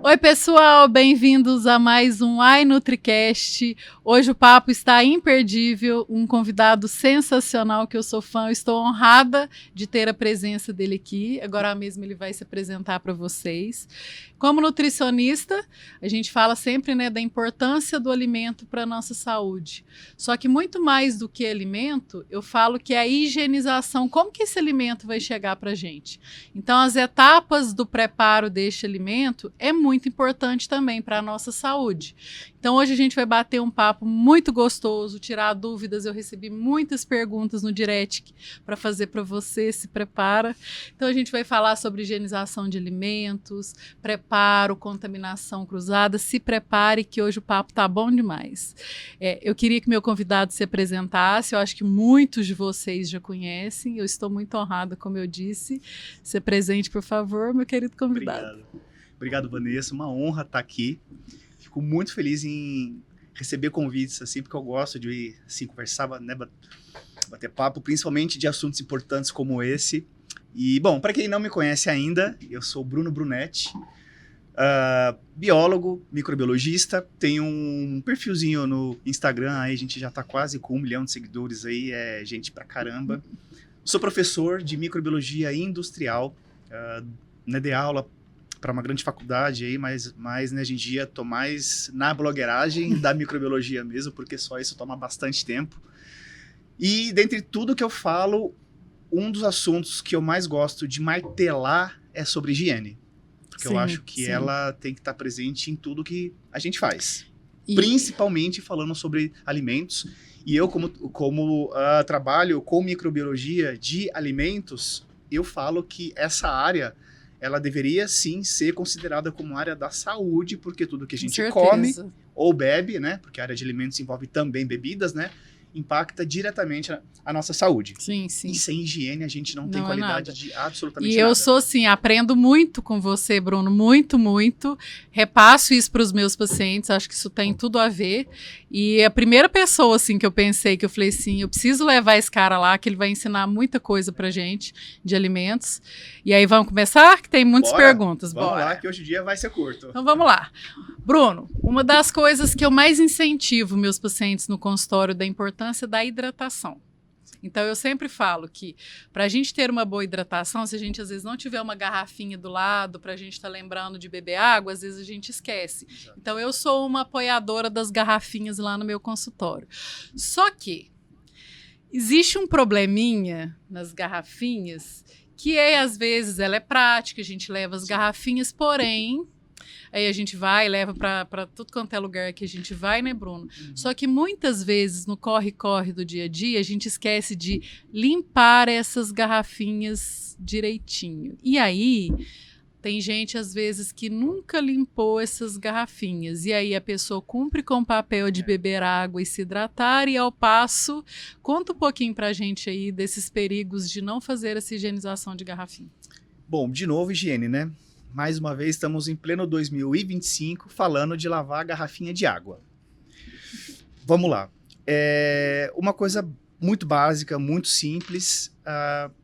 Oi, pessoal, bem-vindos a mais um iNutriCast. Hoje o papo está imperdível, um convidado sensacional que eu sou fã. Eu estou honrada de ter a presença dele aqui. Agora mesmo ele vai se apresentar para vocês. Como nutricionista, a gente fala sempre, né, da importância do alimento para a nossa saúde. Só que muito mais do que alimento, eu falo que é a higienização, como que esse alimento vai chegar para a gente. Então, as etapas do preparo deste alimento é muito importante também para a nossa saúde. Então, hoje a gente vai bater um papo muito gostoso, tirar dúvidas. Eu recebi muitas perguntas no direct para fazer para você, se prepara. Então, a gente vai falar sobre higienização de alimentos, preparo, contaminação cruzada. Se prepare que hoje o papo tá bom demais. Eu queria que meu convidado se apresentasse. Eu acho que muitos de vocês já conhecem. Eu estou muito honrada, como eu disse. Se presente, por favor, meu querido convidado. Obrigado, Vanessa. Uma honra estar aqui. Fico muito feliz em receber convites, assim, porque eu gosto de assim, conversar, né, bater papo, principalmente de assuntos importantes como esse. E, bom, para quem não me conhece ainda, eu sou Bruno Brunetti, biólogo, microbiologista, tenho um perfilzinho no Instagram, aí a gente já está quase com 1 milhão de seguidores aí, é gente pra caramba. Sou professor de microbiologia industrial, né, dei aula para uma grande faculdade aí, mas né, hoje em dia tô mais na blogueiragem da microbiologia mesmo, porque só isso toma bastante tempo. E dentre tudo que eu falo, um dos assuntos que eu mais gosto de martelar é sobre higiene. Porque eu acho que ela tem que estar presente em tudo que a gente faz. Principalmente falando sobre alimentos. E eu, como trabalho com microbiologia de alimentos, eu falo que essa área ela deveria sim ser considerada como área da saúde, porque tudo que a gente come ou bebe, né? Porque a área de alimentos envolve também bebidas, né? Impacta diretamente a nossa saúde. Sim, sim. E sem higiene a gente não tem qualidade de absolutamente nada. E eu sou assim, aprendo muito com você, Bruno, muito, muito. Repasso isso para os meus pacientes, acho que isso tem tudo a ver. E a primeira pessoa assim que eu pensei, que eu falei assim, eu preciso levar esse cara lá, que ele vai ensinar muita coisa pra gente de alimentos. E aí vamos começar, que tem muitas perguntas. Vamos lá, que hoje o dia vai ser curto. Então vamos lá. Bruno, uma das coisas que eu mais incentivo meus pacientes no consultório da importância da hidratação. Então, eu sempre falo que para a gente ter uma boa hidratação, se a gente às vezes não tiver uma garrafinha do lado para a gente estar lembrando de beber água, às vezes a gente esquece. Exato. Então, eu sou uma apoiadora das garrafinhas lá no meu consultório. Só que existe um probleminha nas garrafinhas que às vezes ela é prática, a gente leva as garrafinhas, porém aí a gente vai, leva para tudo quanto é lugar que a gente vai, né, Bruno? Só que muitas vezes, no corre-corre do dia a dia, a gente esquece de limpar essas garrafinhas direitinho. E aí, tem gente, às vezes, que nunca limpou essas garrafinhas. E aí a pessoa cumpre com o papel de beber água e se hidratar, e ao passo, conta um pouquinho pra gente aí desses perigos de não fazer essa higienização de garrafinha. Bom, de novo, higiene, né? Mais uma vez, estamos em pleno 2025 falando de lavar a garrafinha de água. Vamos lá. Uma coisa muito básica, muito simples,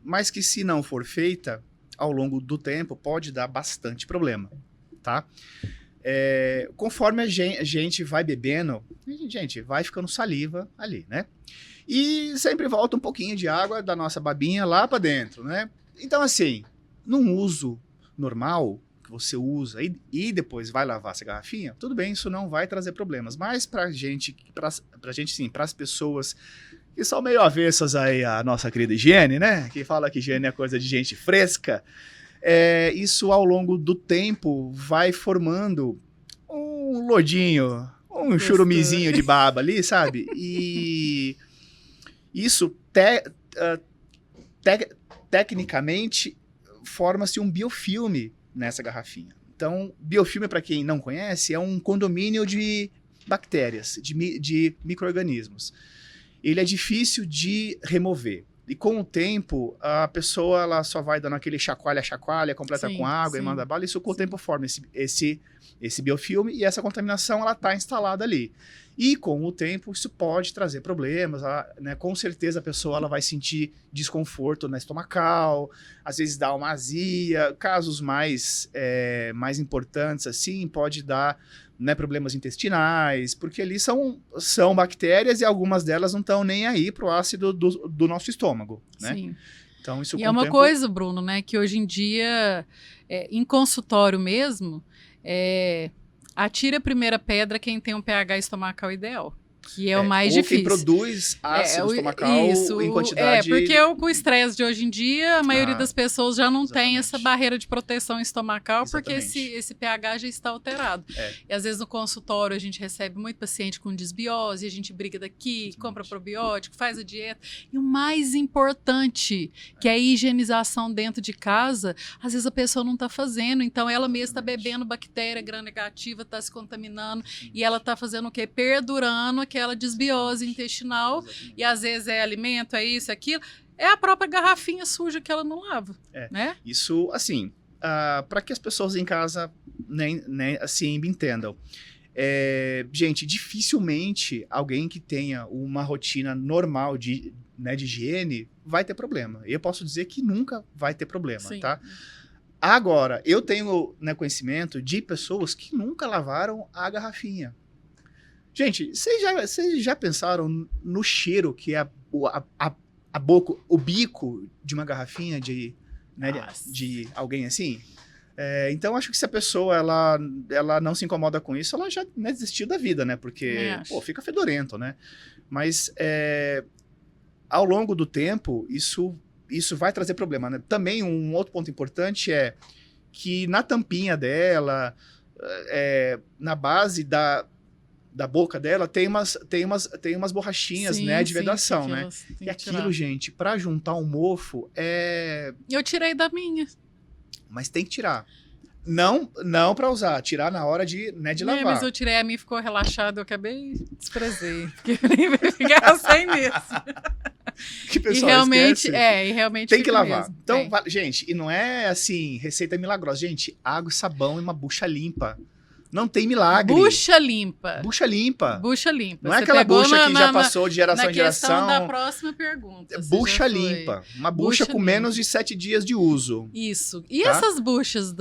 mas que se não for feita ao longo do tempo pode dar bastante problema, tá? Conforme a gente vai bebendo, a gente vai ficando saliva ali, né? E sempre volta um pouquinho de água da nossa babinha lá para dentro, né? Então, assim, num uso normal, que você usa e depois vai lavar essa garrafinha, tudo bem, isso não vai trazer problemas. Mas pra gente sim, pras pessoas que são meio avessas aí à nossa querida higiene, né? Que fala que higiene é coisa de gente fresca, isso ao longo do tempo vai formando um lodinho, um churumizinho de baba ali, sabe? E isso, tecnicamente, forma-se um biofilme nessa garrafinha. Então, biofilme, para quem não conhece, é um condomínio de bactérias, de micro-organismos. Ele é difícil de remover. E com o tempo, a pessoa ela só vai dando aquele chacoalha, completa com água e manda bala. Isso com o tempo forma esse biofilme e essa contaminação ela está instalada ali. E com o tempo isso pode trazer problemas, né? Com certeza a pessoa ela vai sentir desconforto na estomacal, às vezes dá uma azia, casos mais importantes assim, pode dar, né, problemas intestinais, porque ali são bactérias e algumas delas não estão nem aí para o ácido do nosso estômago, né? Sim. Então, isso e é uma tempo... coisa, Bruno, né, que hoje em dia, em consultório mesmo, atira a primeira pedra quem tem um pH estomacal ideal, que é o mais ou difícil. Quem produz ácido estomacal em quantidade... porque com o estresse de hoje em dia, a maioria das pessoas já não tem essa barreira de proteção estomacal, porque esse pH já está alterado. E às vezes no consultório a gente recebe muito paciente com desbiose, a gente briga daqui, compra probiótico, faz a dieta. E o mais importante, que é a higienização dentro de casa, às vezes a pessoa não está fazendo, então ela mesma está bebendo bactéria gram-negativa, está se contaminando, e ela está fazendo o quê? Perdurando aquela desbiose intestinal, e às vezes é alimento, é isso, é aquilo, é a própria garrafinha suja que ela não lava, né? Isso, assim, para que as pessoas em casa nem assim me entendam. Gente, dificilmente alguém que tenha uma rotina normal de higiene vai ter problema. Eu posso dizer que nunca vai ter problema, Sim. tá? Agora, eu tenho, né, conhecimento de pessoas que nunca lavaram a garrafinha. Gente, vocês já pensaram no cheiro que é a boca, o bico de uma garrafinha de alguém assim? Então, acho que se a pessoa ela não se incomoda com isso, ela já, né, desistiu da vida, né? Porque, fica fedorento, né? Mas, ao longo do tempo, isso vai trazer problema, né? Também um outro ponto importante é que na tampinha dela, na base da boca dela, tem umas borrachinhas, né, de vedação, né? E aquilo, gente, pra juntar um mofo Eu tirei da minha. Mas tem que tirar. Não pra usar, tirar na hora de lavar. Mas eu tirei, a minha ficou relaxada, eu acabei desprezei. Porque nem vai ficar sem nisso. Que pessoal esquece. E realmente tem que lavar. Mesmo. Então, gente, e não é assim, receita milagrosa. Gente, água e sabão e uma bucha limpa. Não tem milagre. Bucha limpa. Bucha limpa. Bucha limpa. Não é aquela bucha que já passou de geração em geração. Na questão da próxima pergunta. Bucha limpa. Uma bucha com menos de 7 dias de uso. Isso. E essas buchas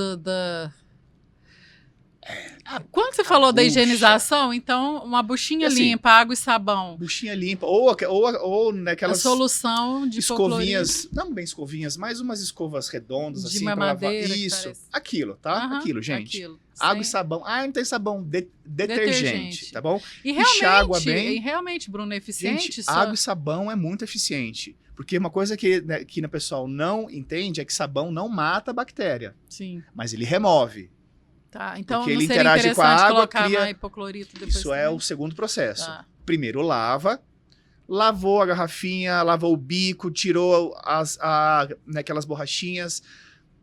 quando você falou da higienização, então uma buchinha limpa, água e sabão. Buchinha limpa, ou naquelas... A solução de escovinhas, não bem escovinhas, mas umas escovas redondas, de assim, pra lavar. Isso, aquilo, tá? Aquilo, gente. Aquilo. Água e sabão. Não tem sabão, detergente, tá bom? E realmente, Bruno, é eficiente? Gente, água e sabão é muito eficiente. Porque uma coisa que o pessoal não entende é que sabão não mata a bactéria. Sim. Mas ele remove. Tá, então porque não ele seria interage com a água, colocar mais hipoclorito depois? Isso é o segundo processo. Primeiro lavou a garrafinha, lavou o bico, tirou aquelas borrachinhas,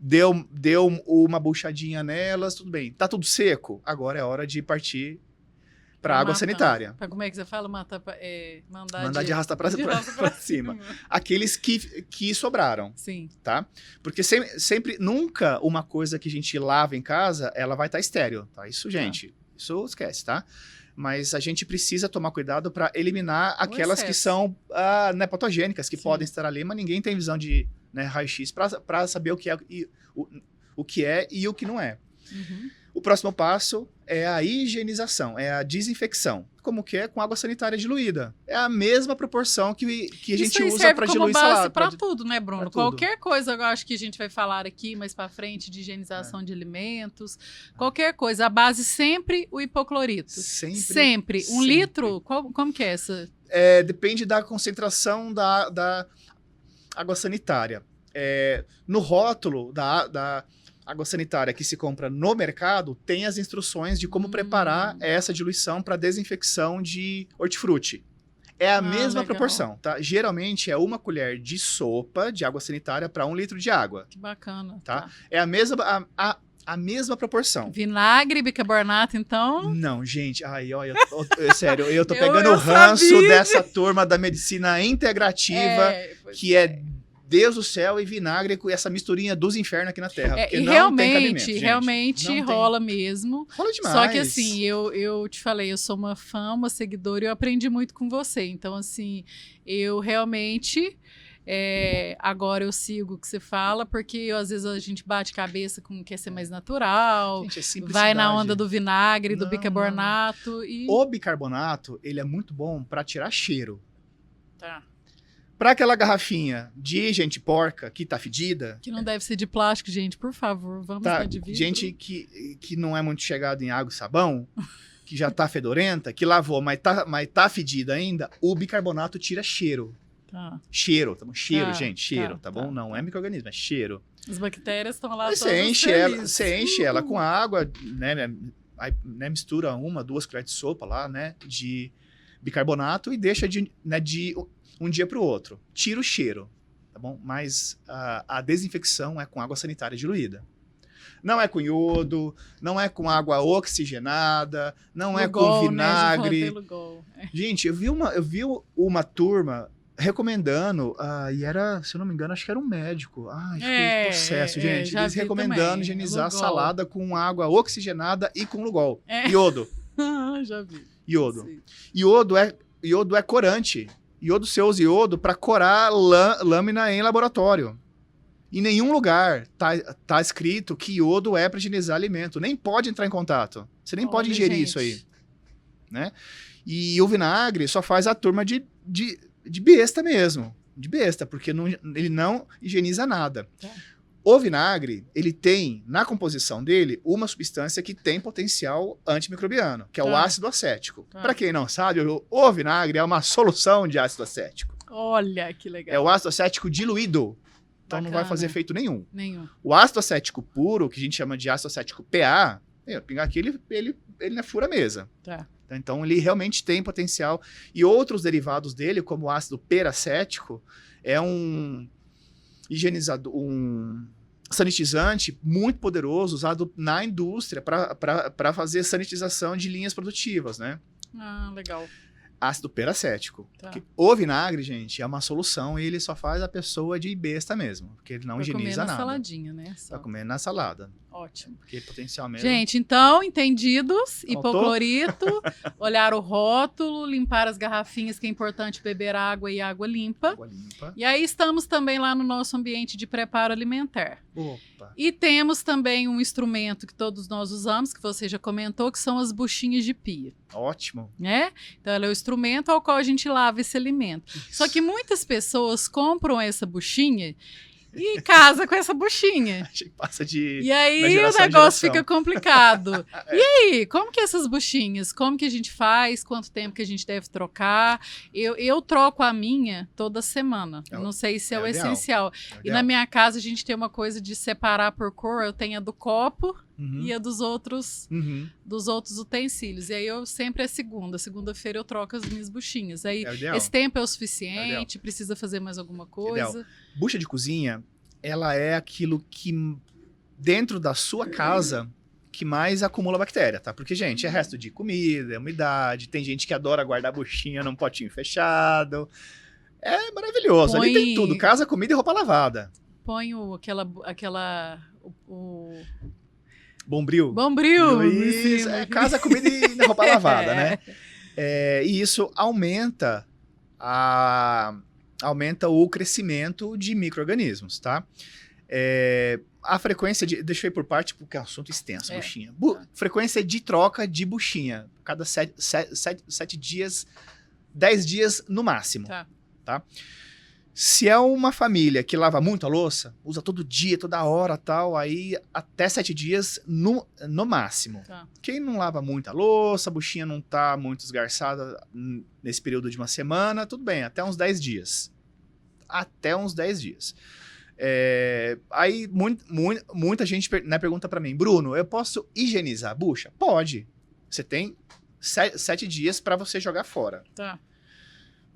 deu uma buchadinha nelas, tudo bem. Tá tudo seco? Agora é hora de partir para água sanitária. Como é que você fala? Mandar de arrastar para cima. Aqueles que sobraram. Sim. Tá? Porque sempre, nunca uma coisa que a gente lava em casa, ela vai estar estéril, tá? Isso, gente, isso esquece, tá? Mas a gente precisa tomar cuidado para eliminar aquelas que são patogênicas, que podem estar ali, mas ninguém tem visão de raio-x para saber o que é e o que não é. Uhum. O próximo passo é a higienização, é a desinfecção. Como que é com água sanitária diluída. É a mesma proporção que a gente usa para diluir salada. Isso serve como base para tudo, né, Bruno? Qualquer coisa, eu acho que a gente vai falar aqui mais para frente de higienização de alimentos, qualquer coisa, a base sempre o hipoclorito. Sempre. Um litro? Como que é essa? Depende da concentração da água sanitária. No rótulo da água sanitária que se compra no mercado, tem as instruções de como preparar essa diluição para desinfecção de hortifruti. É a mesma proporção, tá? Geralmente é 1 colher de sopa de água sanitária para 1 litro de água. Que bacana. Tá? É a mesma proporção. Vinagre, bicarbonato, então? Não, gente. Olha, sério, eu tô pegando o ranço dessa turma da medicina integrativa, que é Deus do céu e vinagre com essa misturinha dos infernos aqui na Terra. Porque E não tem cabimento, gente. realmente Não tem. rola mesmo. Rola demais. Só que assim, eu te falei, eu sou uma fã, uma seguidora e eu aprendi muito com você. Então, assim, eu realmente... agora eu sigo o que você fala, porque às vezes a gente bate cabeça com quer ser mais natural, Gente, é simplicidade. vai na onda do vinagre, do Não, bicarbonato e... O bicarbonato, ele é muito bom para tirar cheiro. Tá. Para aquela garrafinha de gente porca que tá fedida, Que não deve ser de plástico, gente, por favor, vamos tá, dar de vidro. gente que não é muito chegada em água e sabão, que já tá fedorenta, que lavou, mas tá fedida ainda, o bicarbonato tira cheiro. Tá. Cheiro, tá bom? Cheiro, Tá, gente, cheiro, tá, tá bom? tá, Não é micro-organismo, é cheiro. As bactérias estão lá Você todas enche ela com água, né? Aí, né, mistura 1, 2 colheres de sopa lá, né? De bicarbonato e deixa de um dia para o outro. Tira o cheiro, tá bom? Mas a desinfecção é com água sanitária diluída. Não é com iodo, não é com água oxigenada, não é com vinagre. Gente, eu vi uma turma recomendando, e era, se eu não me engano, acho que era um médico. Ai, fiquei possesso, gente. Eles recomendando também. higienizar a Lugol. salada com água oxigenada e com Lugol. Iodo. Já vi. Iodo. Sim. Iodo é corante. Você usa iodo para corar lâmina em laboratório. Em nenhum lugar tá escrito que iodo é para higienizar alimento. Nem pode entrar em contato. Você nem pode ingerir isso aí. Né? E o vinagre só faz a turma de besta mesmo. De besta, porque ele não higieniza nada. Tá. O vinagre, ele tem, na composição dele, uma substância que tem potencial antimicrobiano, que é o ácido acético. Tá. Para quem não sabe, o vinagre é uma solução de ácido acético. Olha, que legal. É o ácido acético diluído. Então Bacana. não vai fazer efeito nenhum. O ácido acético puro, que a gente chama de ácido acético PA, pingar aqui, ele não fura a mesa. Tá. Então ele realmente tem potencial. E outros derivados dele, como o ácido peracético, é um higienizador, um sanitizante muito poderoso usado na indústria para fazer sanitização de linhas produtivas, né? Ah, legal. Ácido peracético. Tá. O vinagre, gente, é uma solução e ele só faz a pessoa de besta mesmo, porque ele não higieniza nada. Pra comer na saladinha, né? Pra comer na salada. Ótimo. Porque potencialmente... Gente, então, entendidos, Faltou? hipoclorito, olhar o rótulo, limpar as garrafinhas, que é importante beber água e água limpa. Água limpa. E aí estamos também lá no nosso ambiente de preparo alimentar. Opa. E temos também um instrumento que todos nós usamos, que você já comentou, que são as buchinhas de pia. Ótimo. Né? Então, ela é o instrumento ao qual a gente lava esse alimento. Isso. Só que muitas pessoas compram essa buchinha e casa com essa buchinha. A gente passa de... E aí da o geração em negócio geração. fica complicado. E aí, como que essas buchinhas? Como que a gente faz? Quanto tempo que a gente deve trocar? Eu troco a minha toda semana. Não sei se é o ideal. essencial. E na minha casa a gente tem uma coisa de separar por cor. Eu tenho a do copo e a dos outros utensílios. E aí eu sempre é segunda. Segunda-feira eu troco as minhas buchinhas. Aí esse tempo é o suficiente? Precisa fazer mais alguma coisa? Ideal. Bucha de cozinha, ela é aquilo que dentro da sua casa que mais acumula bactéria, tá? Porque, gente, é resto de comida, é umidade, tem gente que adora guardar a buchinha num potinho fechado. É maravilhoso. Ali tem tudo, casa, comida e roupa lavada. Põe Bombril. Bombril. Isso, casa, comida e roupa lavada, né? E isso aumenta o crescimento de micro-organismos, tá? A frequência de... Deixa eu ir por parte, porque é um assunto extenso, buchinha. Frequência de troca de buchinha. Cada 7 dias, 10 dias no máximo. Tá? Se é uma família que lava muito a louça, usa todo dia, toda hora, tal, aí até 7 dias no máximo. Tá. Quem não lava muito a louça, a buchinha não tá muito esgarçada nesse período de uma semana, tudo bem, até uns 10 dias. Até uns 10 dias. Aí muita gente pergunta pra mim, Bruno, eu posso higienizar a bucha? Pode. Você tem 7 dias pra você jogar fora. Tá.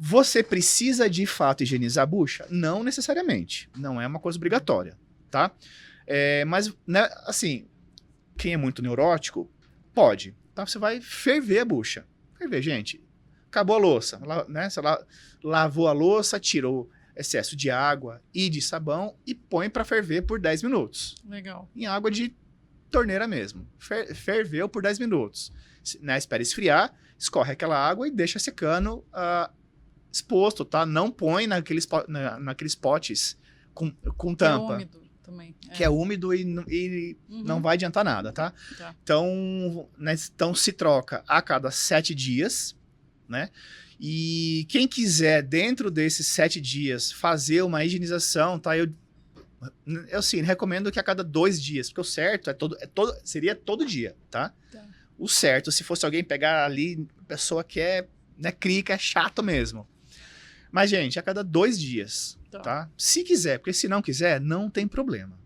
Você precisa de fato higienizar a bucha? Não necessariamente. Não é uma coisa obrigatória, tá? Mas, né, assim, quem é muito neurótico, pode. Tá? Você vai ferver a bucha. Ferver, gente. Acabou a louça, né? Você lavou a louça, tirou excesso de água e de sabão e põe para ferver por 10 minutos. Legal. Em água de torneira mesmo. Ferveu por 10 minutos. Né? Espera esfriar, escorre aquela água e deixa secando exposto, tá? Não põe naqueles potes com tampa. É úmido também. Que é úmido e não vai adiantar nada, tá? Então, né, então se troca a cada 7 dias, né? E quem quiser, dentro desses 7 dias, fazer uma higienização, tá? Eu sim, recomendo que a cada 2 dias, porque o certo seria todo dia, tá? O certo, se fosse alguém pegar ali, pessoa que é, né, crica, é chato mesmo. Mas, gente, a cada 2 dias, tá? Se quiser, porque se não quiser, não tem problema.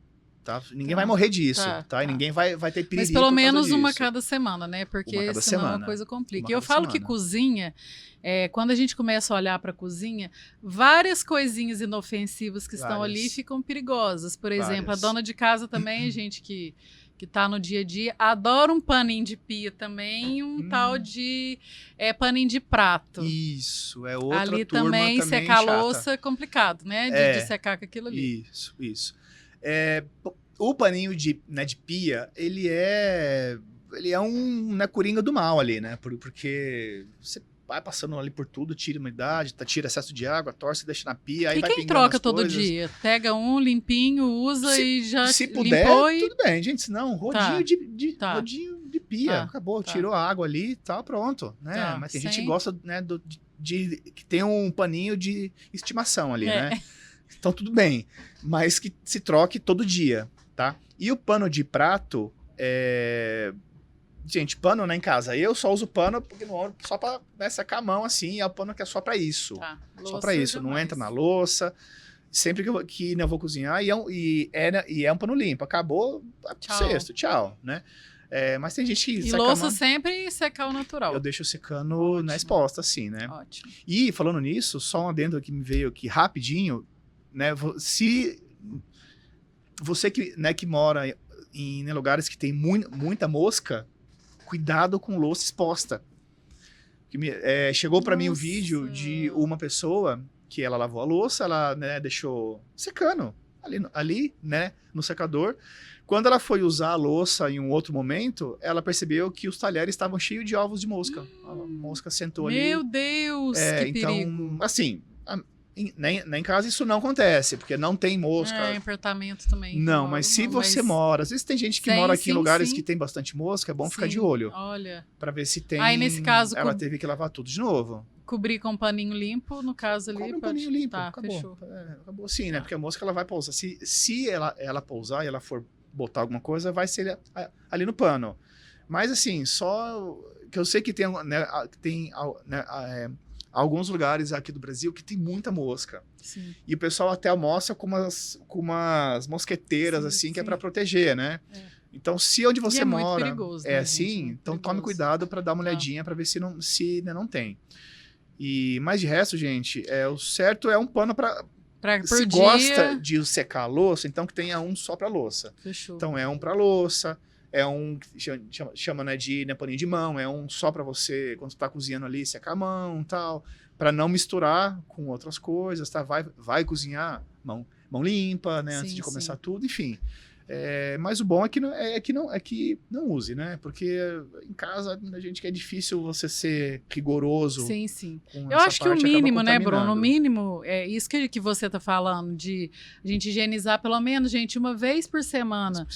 Tá? Ninguém vai morrer disso, tá? E ninguém vai ter perigo. Mas pelo menos uma cada semana, né? Porque senão a coisa complica. E eu falo que cozinha, quando a gente começa a olhar para a cozinha, várias coisinhas inofensivas que estão ali ficam perigosas. Por exemplo, a dona de casa também, gente que tá no dia a dia, adora um paninho de pia também, tal de paninho de prato. Isso, é outra ali turma também secar chata. A louça é complicado, né? De secar com aquilo ali. Isso. O paninho de pia, ele é um coringa do mal ali, né? Porque você vai passando ali por tudo, tira umidade, tira excesso de água, torce, deixa na pia, aí e vai quem troca todo dia? Pega um limpinho, usa e já se puder, limpou e... tudo bem, gente. Senão, rodinho de pia. Acabou, tirou a água ali e tá pronto, né? Mas tem gente que gosta, né, que tem um paninho de estimação ali, né? Então, tudo bem. Mas que se troque todo dia, tá? E o pano de prato, gente, pano, né, em casa, eu só uso pano porque só pra, né, secar a mão, assim, é o pano que é só pra isso. Só pra isso, não entra na louça. Sempre que eu vou cozinhar, e é um pano limpo. Acabou, cesto, tchau, né? Mas tem gente que E louça sempre secar o natural. Eu deixo secando na exposta, assim, né? Ótimo. E, falando nisso, só um adendo que me veio aqui rapidinho, né? Se você que mora em lugares que tem muita mosca, cuidado com louça exposta. Chegou para mim o vídeo de uma pessoa que ela lavou a louça, ela, né, deixou secando ali, né, no secador. Quando ela foi usar a louça em um outro momento, ela percebeu que os talheres estavam cheios de ovos de mosca. A mosca sentou ali. Meu Deus, que então, perigo. Assim, em casa isso não acontece, porque não tem mosca. Em apartamento também. Não, mas se você mora... Às vezes tem gente que mora aqui em lugares que tem bastante mosca, é bom ficar de olho. Olha. Pra ver se tem... Aí, nesse caso... Ela teve que lavar tudo de novo. Cobrir com um paninho limpo, no caso ali... Cobre um paninho limpo, tá, acabou. Fechou. Acabou sim, né? Porque a mosca ela vai pousar. Se ela pousar e ela for botar alguma coisa, vai ser ali no pano. Mas assim, só... Que eu sei que tem alguns lugares aqui do Brasil que tem muita mosca. Sim. E o pessoal até almoça com umas mosqueteiras, assim, que é para proteger, né? Então, se onde você mora muito perigoso, né, assim, gente? então tome cuidado para dar uma olhadinha para ver se não tem. Mas de resto, gente, o certo é um pano para... Se gosta de secar a louça, então que tenha um só para louça. Fechou. Então, é um para louça, é um que chama, né, de paninho de mão, é um só para você, quando você tá cozinhando ali, secar a mão e tal, para não misturar com outras coisas, tá? Vai cozinhar mão limpa, né, antes de começar tudo, enfim. Mas o bom é que não use, né? Porque em casa a gente que é difícil você ser rigoroso. Sim. Eu acho que o mínimo, né, Bruno? O mínimo é isso que você tá falando, de a gente higienizar pelo menos, gente, uma vez por semana.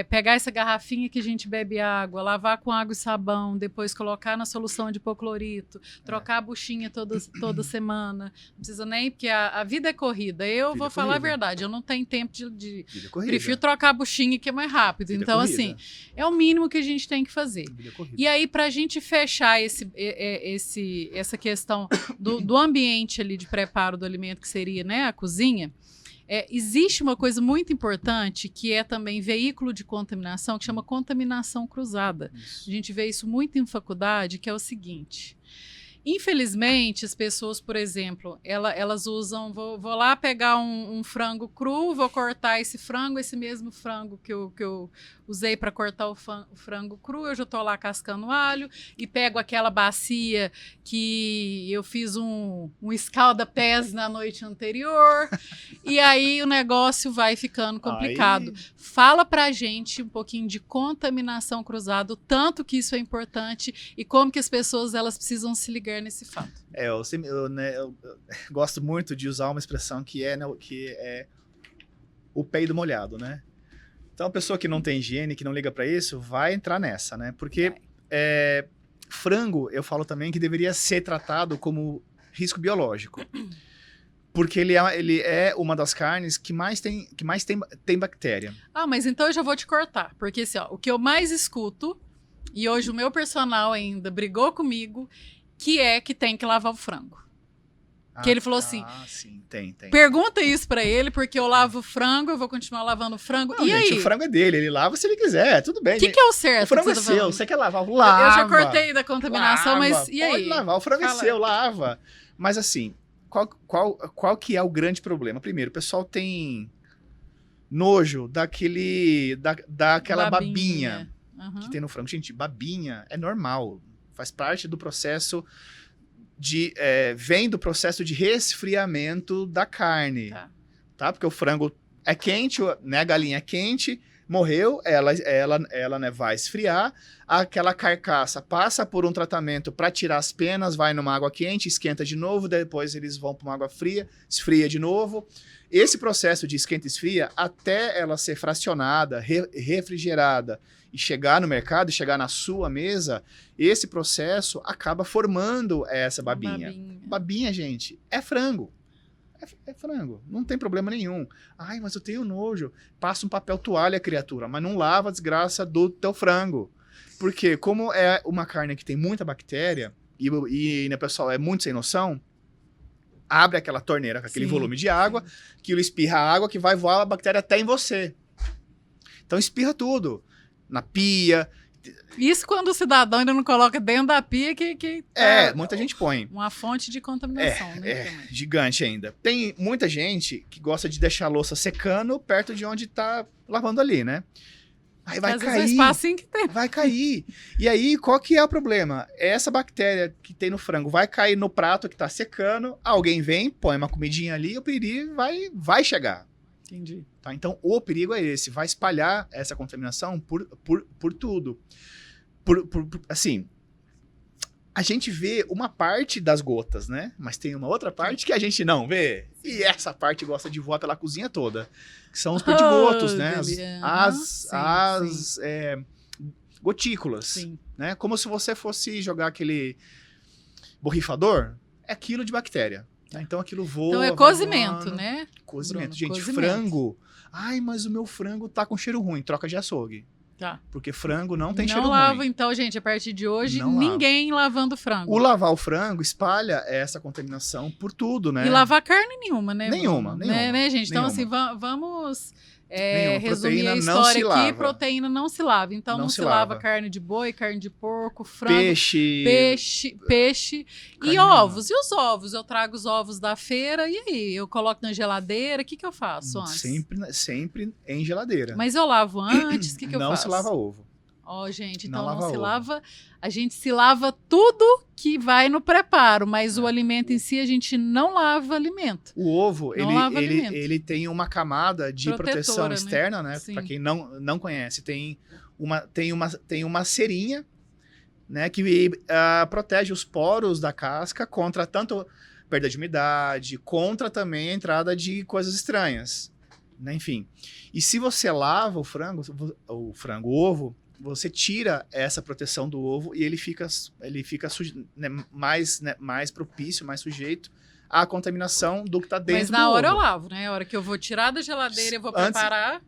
Pegar essa garrafinha que a gente bebe água, lavar com água e sabão, depois colocar na solução de hipoclorito, trocar a buchinha toda semana. Não precisa nem, porque a vida é corrida. Eu vou falar a verdade, eu não tenho tempo de prefiro trocar a buchinha que é mais rápido. Então, assim, é o mínimo que a gente tem que fazer. E aí, pra gente fechar essa questão do ambiente ali de preparo do alimento, que seria, né, a cozinha, existe uma coisa muito importante que é também veículo de contaminação, que chama contaminação cruzada. Isso. A gente vê isso muito em faculdade, que é o seguinte... Infelizmente, as pessoas, por exemplo, elas usam, vou lá pegar um frango cru, vou cortar esse frango, esse mesmo frango que eu usei para cortar o frango cru, eu já estou lá cascando alho e pego aquela bacia que eu fiz um escalda-pés na noite anterior e aí o negócio vai ficando complicado. Fala pra gente um pouquinho de contaminação cruzada, o tanto que isso é importante e como que as pessoas elas precisam se ligar nesse fato. Eu gosto muito de usar uma expressão que é o peido molhado, né? Então, a pessoa que não tem higiene, que não liga para isso, vai entrar nessa, né? Porque frango, eu falo também que deveria ser tratado como risco biológico. Porque ele é uma das carnes que mais tem bactéria. Ah, mas então eu já vou te cortar. Porque assim, ó, o que eu mais escuto, e hoje o meu personal ainda brigou comigo, que tem que lavar o frango. Que ele falou assim, sim, tem. Pergunta isso pra ele, porque eu lavo o frango, eu vou continuar lavando o frango. Não, e gente, aí? O frango é dele, ele lava se ele quiser, tudo bem. O que é o certo? O frango é tá seu, você quer lavar, lava. Eu já cortei da contaminação, mas e aí? Pode lavar, o frango é seu, lava. Mas assim, qual que é o grande problema? Primeiro, o pessoal tem nojo daquela babinha que tem no frango. Gente, babinha é normal, faz parte do processo vem do processo de resfriamento da carne, tá? Porque o frango é quente, né? A galinha é quente, morreu, ela né, vai esfriar, aquela carcaça passa por um tratamento para tirar as penas, vai numa água quente, esquenta de novo, depois eles vão para uma água fria, esfria de novo. Esse processo de esquenta e esfria, até ela ser fracionada, refrigerada e chegar no mercado, chegar na sua mesa, esse processo acaba formando essa babinha. Babinha, gente, é frango. É frango, não tem problema nenhum. Ai, mas eu tenho nojo. Passa um papel toalha, criatura, mas não lava a desgraça do teu frango. Porque como é uma carne que tem muita bactéria, e né, pessoal, é muito sem noção, abre aquela torneira com aquele volume de água, aquilo espirra a água que vai voar a bactéria até em você. Então espirra tudo. Na pia. Isso quando o cidadão ainda não coloca dentro da pia que muita gente põe. Uma fonte de contaminação, gigante ainda. Tem muita gente que gosta de deixar a louça secando perto de onde tá lavando ali, né? Aí vai cair. Vezes é espacinho que tem. Vai cair. E aí, qual que é o problema? Essa bactéria que tem no frango vai cair no prato que tá secando, alguém vem, põe uma comidinha ali, o perigo vai chegar. Entendi. Tá? Então, o perigo é esse, vai espalhar essa contaminação por tudo. Assim, a gente vê uma parte das gotas, né? Mas tem uma outra parte que a gente não vê. E essa parte gosta de voar pela cozinha toda. Que são os perdigotos, né? As gotículas. Sim. Né? Como se você fosse jogar aquele borrifador. É quilo de bactéria. Então aquilo voa. Então é cozimento, né? Cozimento. Gente, frango. Ai, mas o meu frango tá com cheiro ruim. Troca de açougue. Tá. Porque frango não tem cheiro ruim. Não lava, então, gente, a partir de hoje, ninguém lavando frango. O lavar o frango espalha essa contaminação por tudo, né? E lavar carne nenhuma, né? Nenhuma. Né, gente? Então, assim, vamos resumir a história aqui. Proteína não se lava. Então, não se lava carne de boi, carne de porco, frango, peixe. E ovos. E os ovos? Eu trago os ovos da feira e aí? Eu coloco na geladeira? O que eu faço antes? Sempre em geladeira. Mas eu lavo antes? O que eu faço? Não se lava ovo. Gente, então não se lava. A gente se lava tudo que vai no preparo, mas o alimento em si a gente não lava alimento. O ovo, ele tem uma camada de proteção externa, né? Para quem não conhece, tem uma cerinha, né, que protege os poros da casca contra tanto perda de umidade, contra também a entrada de coisas estranhas, né? Enfim. E se você lava o ovo, você tira essa proteção do ovo e ele fica mais propício, mais sujeito à contaminação do que está dentro do ovo. Mas na hora eu lavo, né? A hora que eu vou tirar da geladeira, eu vou preparar...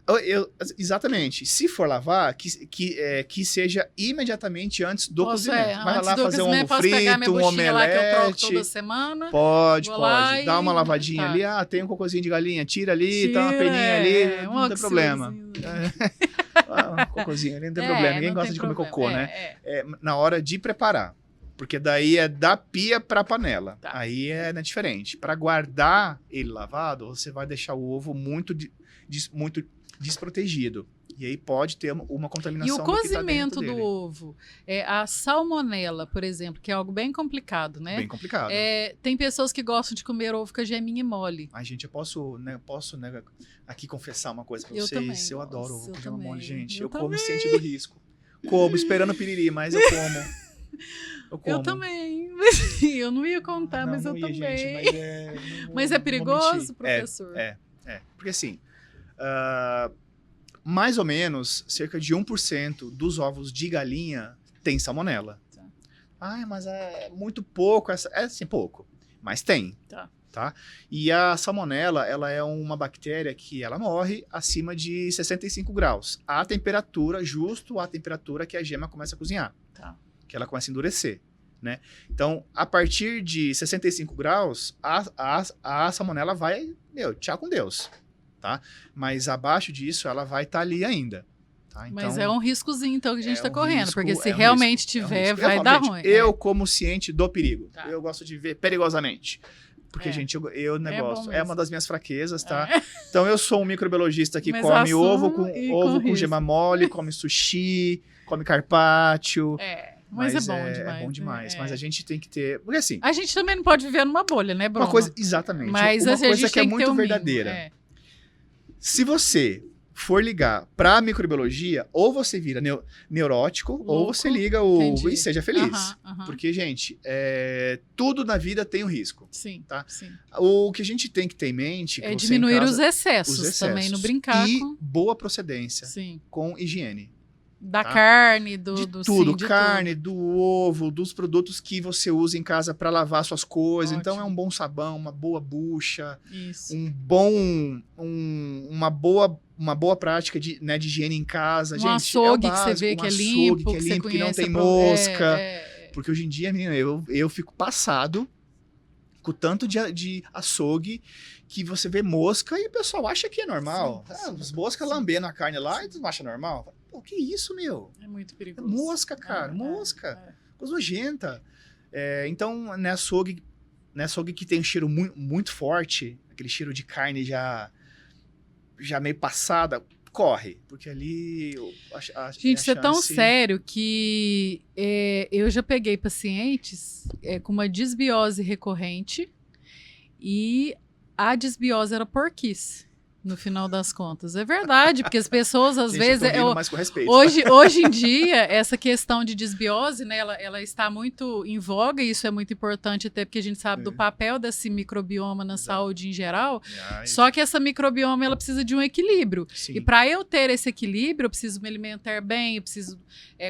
Exatamente. Se for lavar, que seja imediatamente antes do cozimento. Vai lá fazer um ovo frito, um omelete. Lá que eu troco toda semana. Pode. Dá uma lavadinha ali. Tem um cocôzinho de galinha, tira ali, tá uma peninha ali, não tem problema. Um cocôzinho ali, não tem problema. Ninguém gosta de comer cocô, né? Na hora de preparar. Porque daí é da pia para panela. Tá. Aí é, né, diferente. Para guardar ele lavado, você vai deixar o ovo muito desprotegido. E aí pode ter uma contaminação. E o do que tá cozimento dentro do dele. ovo, a salmonela, por exemplo, que é algo bem complicado, né? Bem complicado. Tem pessoas que gostam de comer ovo com a geminha mole. Ai, gente, eu posso aqui confessar uma coisa pra Eu também. vocês. Eu adoro ovo Eu com gema mole, também. gente. Eu Eu como também. ciente do risco. Como, esperando o piriri, mas eu como. Eu como. Eu também. Eu não ia contar, Não, mas não eu ia, também. gente, mas não Mas é vou perigoso, mentir. professor? É. Porque assim, mais ou menos, cerca de 1% dos ovos de galinha tem salmonela. Tá. Ai, mas é muito pouco. É assim, pouco. Mas tem. Tá. E a salmonela, ela é uma bactéria que ela morre acima de 65 graus. A temperatura, justo a temperatura que a gema começa a cozinhar. Tá. Que ela começa a endurecer, né? Então, a partir de 65 graus, a salmonela vai, tchau com Deus, tá? Mas abaixo disso, ela vai estar ali ainda. Tá? Então, Mas é um riscozinho, então, que a gente está correndo. risco, Porque se é um realmente risco, é um tiver, risco. vai Eu dar falo, ruim. gente, eu, como ciente do perigo, Tá. eu gosto de ver perigosamente. Porque, gente, eu negócio. bom É uma mesmo. das minhas fraquezas, tá? Então, eu sou um microbiologista que Mas come ovo e com risco. gema mole, come sushi, come carpaccio. Mas é bom demais. É bom demais. né? Mas a gente tem que ter. Porque assim, A gente também não pode viver numa bolha, né, Bruno? uma coisa. Exatamente. Mas uma a coisa gente que é tem ter muito o mínimo, verdadeira. Se você for ligar pra microbiologia, ou você vira neurótico, ou Louco. você liga Entendi. e seja feliz. Aham. Porque, gente, tudo na vida tem um risco. Sim, Tá? sim. O que a gente tem que ter em mente... que É você diminuir em casa- os excessos também, não brincar e com... boa procedência, Sim. com higiene. Da Tá? carne, De do tudo, sim, de carne, do ovo, dos produtos que você usa em casa para lavar suas coisas. Então é Ótimo. um bom sabão, uma boa bucha, tudo. Isso. uma boa prática de higiene em casa. Um Gente, açougue é o que você básico, vê um que é açougue limpo, que é que você limpo, que não conhece. tem mosca. É. Porque hoje em dia, menina, eu fico passado com o tanto de açougue que você vê mosca e o pessoal acha que é normal. Sim, As moscas lambendo a carne lá e tu não acha normal? Pô, que isso, meu? É muito É perigoso. mosca, cara, mosca. Coisa nojenta. Então, né, açougue que tem um cheiro muito forte, aquele cheiro de carne já meio passada, corre. Porque ali... Gente, isso é tão sério que eu já peguei pacientes com uma desbiose recorrente e a desbiose era porquice, no final das contas. É verdade, porque as pessoas, às vezes... mas com respeito. Hoje em dia, essa questão de desbiose, né, ela está muito em voga, e isso é muito importante, até porque a gente sabe do papel desse microbioma na saúde em geral. Só que essa microbioma, ela precisa de um equilíbrio. Sim. E para eu ter esse equilíbrio, eu preciso me alimentar bem, eu preciso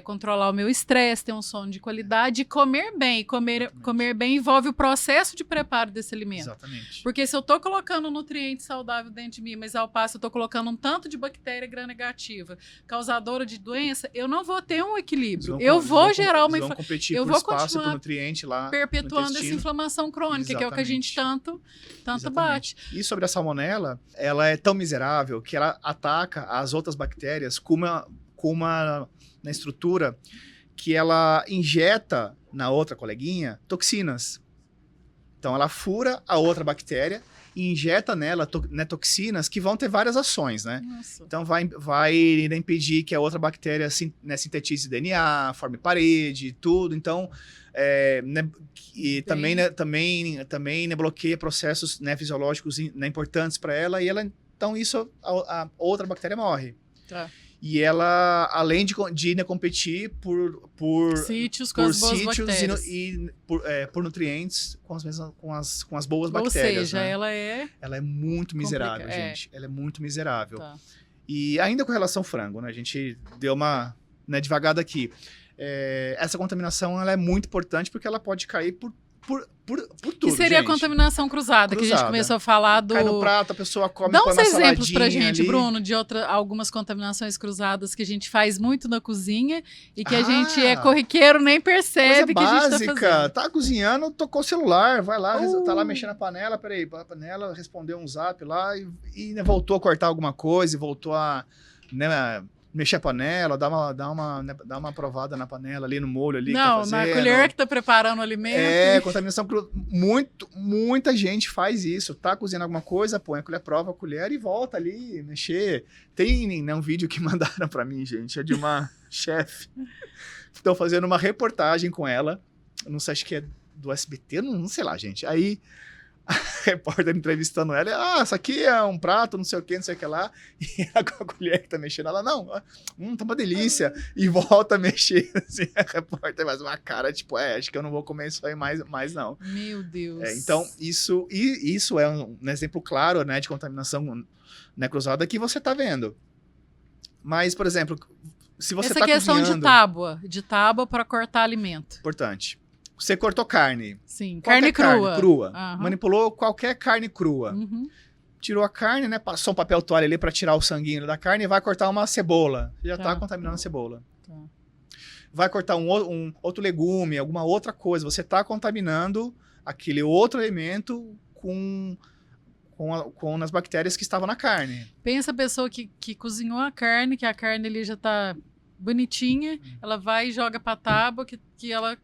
controlar o meu estresse, ter um sono de qualidade e comer bem. Comer bem envolve o processo de preparo desse alimento. Exatamente. Porque se eu estou colocando um nutriente saudável dentro de mim, mas ao passo eu estou colocando um tanto de bactéria gram-negativa, causadora de doença, eu não vou ter um equilíbrio. Eu vou gerar uma competir eu por vou espaço, continuar por nutriente lá perpetuando no essa intestino. inflamação crônica, que é o que a gente tanto bate. E sobre a salmonela, ela é tão miserável que ela ataca as outras bactérias com uma na estrutura que ela injeta na outra coleguinha toxinas. Então ela fura a outra bactéria e injeta nela toxinas que vão ter várias ações, né? Nossa. Então vai impedir que a outra bactéria sintetize DNA, forme parede, tudo. Então e também bloqueia processos processos importantes para ela, e então isso a outra bactéria morre. Tá. E ela, além de competir por sítios com as boas bactérias. por nutrientes com as boas Ou bactérias. seja, né? ela é muito miserável, gente. Ela é muito miserável. Tá. E ainda com relação ao frango, né? A gente deu uma devagada aqui. Essa contaminação ela é muito importante porque ela pode cair por tudo, que seria gente. a contaminação cruzada, que a gente começou a falar do... Cai no prato, a pessoa come, Dá põe uns uma exemplos pra saladinha gente, ali. Bruno, de algumas contaminações cruzadas que a gente faz muito na cozinha e que a gente é corriqueiro, nem percebe Coisa que a gente básica. tá fazendo. Tá cozinhando, tocou o celular, vai lá, tá lá mexendo na panela, peraí, a panela respondeu um zap lá e voltou a cortar alguma coisa, e voltou a mexer a panela, dá uma provada na panela ali, no molho ali. Não, que tá na fazendo. colher que tá preparando o alimento. Contaminação crua. Muita gente faz isso. Tá cozinhando alguma coisa, põe a colher, prova a colher e volta ali, mexer. Tem, né, um vídeo que mandaram pra mim, gente, é de uma chefe. Estão fazendo uma reportagem com ela, não sei, acho que é do SBT, não sei lá, gente. Aí a repórter entrevistando ela, isso aqui é um prato, não sei o que lá, e ela com a colher que tá mexendo, ela, não, tá uma delícia, e volta a mexer, assim, a repórter faz uma cara, tipo, acho que eu não vou comer isso aí mais não. Meu Deus. Então, isso é um exemplo claro, né, de contaminação, né, cruzada que você tá vendo. Mas, por exemplo, se você essa questão cozinhando, de tábua para cortar alimento. Importante. Você cortou carne. Sim, carne crua. Uhum. Manipulou qualquer carne crua. Uhum. Tirou a carne, né? Passou um papel toalha ali para tirar o sanguinho da carne e vai cortar uma cebola. Já tá contaminando a cebola. Tá. Vai cortar um outro legume, alguma outra coisa. Você tá contaminando aquele outro alimento com as bactérias que estavam na carne. Pensa a pessoa que cozinhou a carne, que a carne ali já tá bonitinha, ela vai e joga pra tábua que ela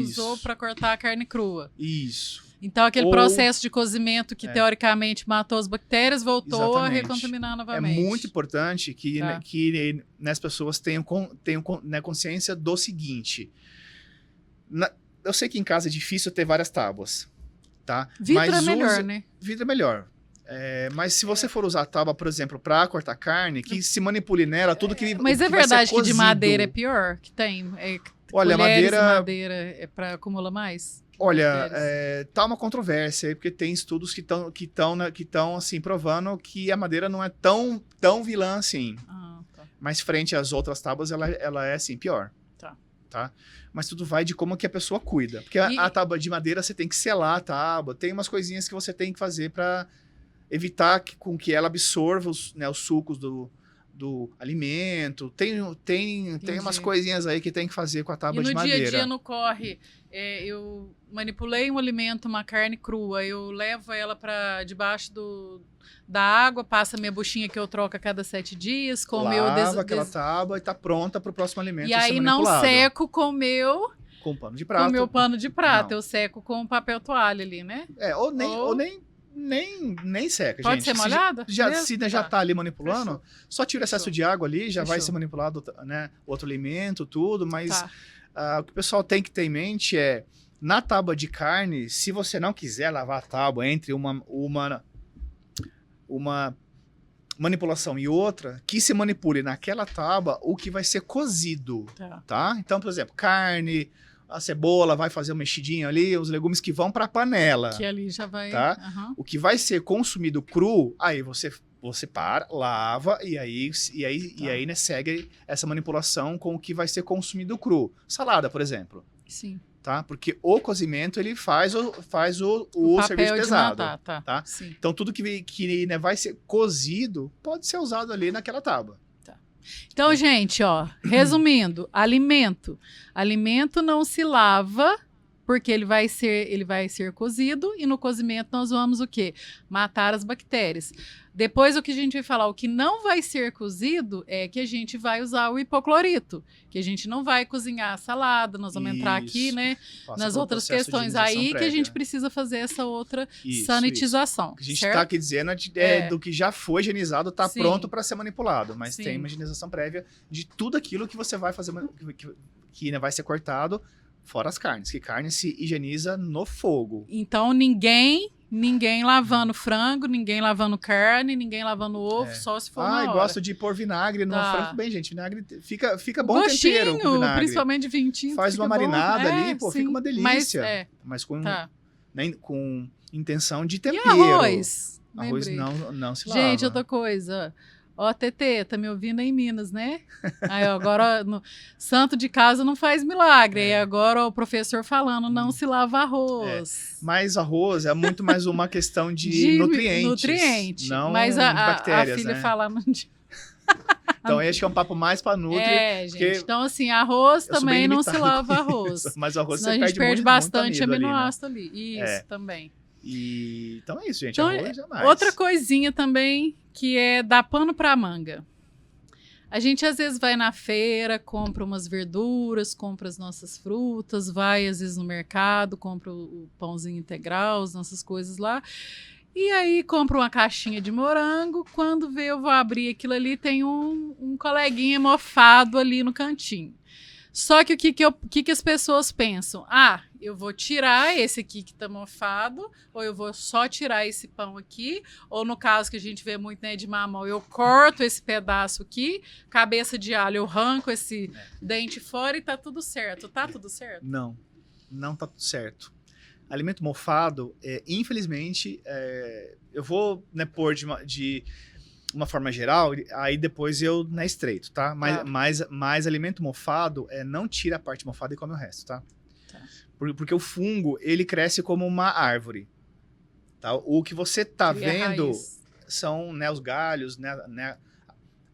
usou para cortar a carne crua. Isso. Então, aquele processo de cozimento que, teoricamente, matou as bactérias, voltou a recontaminar novamente. É muito importante que as pessoas tenham né, consciência do seguinte. Eu sei que em casa é difícil ter várias tábuas, tá? Vidro é melhor, né? Vidro é melhor. Mas se você for usar a tábua, por exemplo, para cortar carne, que se manipule nela, tudo que Mas é verdade que de madeira é pior? Que tem? Olha, madeira é para acumular mais? Olha, tá uma controvérsia aí, porque tem estudos que estão assim, provando que a madeira não é tão vilã assim. Tá. Mas frente às outras tábuas, ela é, assim, pior. Tá? Mas tudo vai de como que a pessoa cuida. Porque a tábua de madeira, você tem que selar a tábua, tem umas coisinhas que você tem que fazer para evitar com que ela absorva os sucos do alimento. Tem umas coisinhas aí que tem que fazer com a tábua de madeira. E no dia a dia, no corre, eu manipulei um alimento, uma carne crua, eu levo ela para debaixo da água, passa minha buchinha que eu troco a cada 7 dias, com o meu... Lava aquela tábua e tá pronta para o próximo alimento e aí não seco com o meu... Com pano de prato. Com o meu pano de prato, eu seco com papel toalha ali, né? Ou nem seca, Pode gente. ser molhada? Se já tá ali manipulando, só tira excesso de água ali, já vai ser manipulado, né, outro alimento, tudo, mas o que o pessoal tem que ter em mente é, na tábua de carne, se você não quiser lavar a tábua entre uma manipulação e outra, que se manipule naquela tábua o que vai ser cozido, tá? Então, por exemplo, carne, a cebola vai fazer uma mexidinha ali, os legumes que vão para a panela. Que ali já vai... Tá? O que vai ser consumido cru, aí você para, lava e aí né, segue essa manipulação com o que vai ser consumido cru. Salada, por exemplo. Sim. Tá? Porque o cozimento, ele faz o serviço pesado. Tá? Então, tudo que né, vai ser cozido pode ser usado ali naquela tábua. Então, gente, resumindo, alimento não se lava porque ele vai ser cozido e no cozimento nós vamos o quê? Matar as bactérias. Depois o que a gente vai falar, o que não vai ser cozido é que a gente vai usar o hipoclorito, que a gente não vai cozinhar a salada, nós vamos entrar aqui, né, nas outras questões aí que a gente precisa fazer essa outra sanitização. O que a gente está aqui dizendo é do que já foi higienizado, está pronto para ser manipulado, mas tem uma higienização prévia de tudo aquilo que você vai fazer, que vai ser cortado, fora as carnes, que carne se higieniza no fogo. Então ninguém lavando frango, ninguém lavando carne, ninguém lavando ovo, só se for na hora. Gosto de pôr vinagre no frango. Bem, gente, vinagre fica bom gostinho, tempero com vinagre. Principalmente de vintinho. Faz uma marinada ali, fica uma delícia. Mas com intenção de tempero. E arroz? Arroz não se lava. Gente, outra coisa... TT, tá me ouvindo aí em Minas, né? Aí agora, santo de casa não faz milagre. Aí agora o professor falando, não se lava arroz. Mas arroz é muito mais uma questão de nutrientes. Não mas de bactérias, a filha né? fala... Então, acho que é um papo mais para nutri. Gente. Então, assim, arroz também não se lava arroz. Mas o arroz senão você a gente perde bastante muito aminoácido ali. Isso, também. Então é isso, gente. Então, arroz jamais. Outra coisinha também que é dar pano pra manga. A gente às vezes vai na feira, compra umas verduras, compra as nossas frutas, vai às vezes no mercado, compra o pãozinho integral, as nossas coisas lá. E aí compra uma caixinha de morango, quando vê eu vou abrir aquilo ali, tem um coleguinha mofado ali no cantinho. Só que o que as pessoas pensam? Ah, eu vou tirar esse aqui que tá mofado, ou eu vou só tirar esse pão aqui, ou no caso que a gente vê muito, né, de mamão, eu corto esse pedaço aqui, cabeça de alho, eu arranco esse dente fora e tá tudo certo. Tá tudo certo? Não, não tá tudo certo. Alimento mofado, infelizmente, eu vou, né, pôr de uma forma geral, aí depois eu, né, estreito, tá? Mas alimento mofado, não tira a parte mofada e come o resto, tá? Porque o fungo, ele cresce como uma árvore, tá? O que você tá vendo são, né, os galhos, né,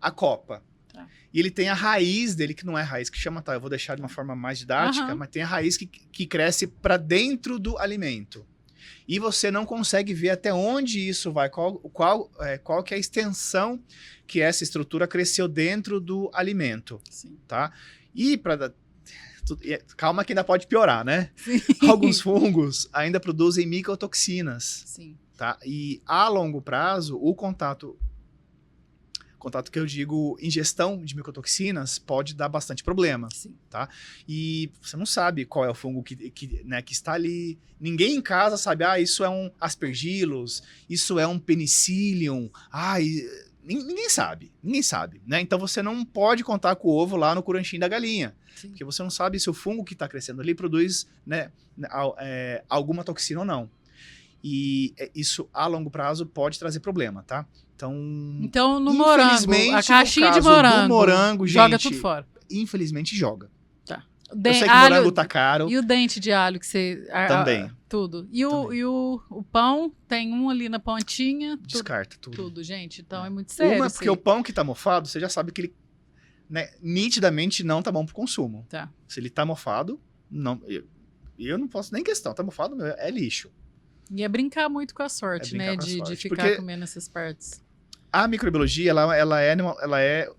a copa. Tá. E ele tem a raiz dele, que não é raiz, que chama, tá? Eu vou deixar de uma forma mais didática, mas tem a raiz que cresce para dentro do alimento. E você não consegue ver até onde isso vai, qual que é a extensão que essa estrutura cresceu dentro do alimento. Sim. Tá? E calma que ainda pode piorar, né? Sim. Alguns fungos ainda produzem micotoxinas. Sim. Tá? E a longo prazo, o contato que eu digo, ingestão de micotoxinas, pode dar bastante problema. Sim. Tá? E você não sabe qual é o fungo né, que está ali. Ninguém em casa sabe, isso é um aspergillus, isso é um penicillium. Ninguém sabe, né? Então você não pode contar com o ovo lá no curanchinho da galinha. Sim. Porque você não sabe se o fungo que está crescendo ali produz, né, alguma toxina ou não. E isso, a longo prazo, pode trazer problema, tá? Então no morango, a caixinha de morango, joga tudo fora. Infelizmente, joga. Tá. Eu sei que o morango tá caro. E o dente de alho que você... Também. Tudo. E o pão, tem um ali na pontinha. Descarta tudo. Tudo, gente. Então é muito sério. Porque o pão que tá mofado, você já sabe que ele, né, nitidamente não tá bom pro consumo. Tá. Se ele tá mofado, não, eu não posso nem questão. Tá mofado, é lixo. E é brincar muito com a sorte, né? De ficar comendo essas partes. A microbiologia, ela é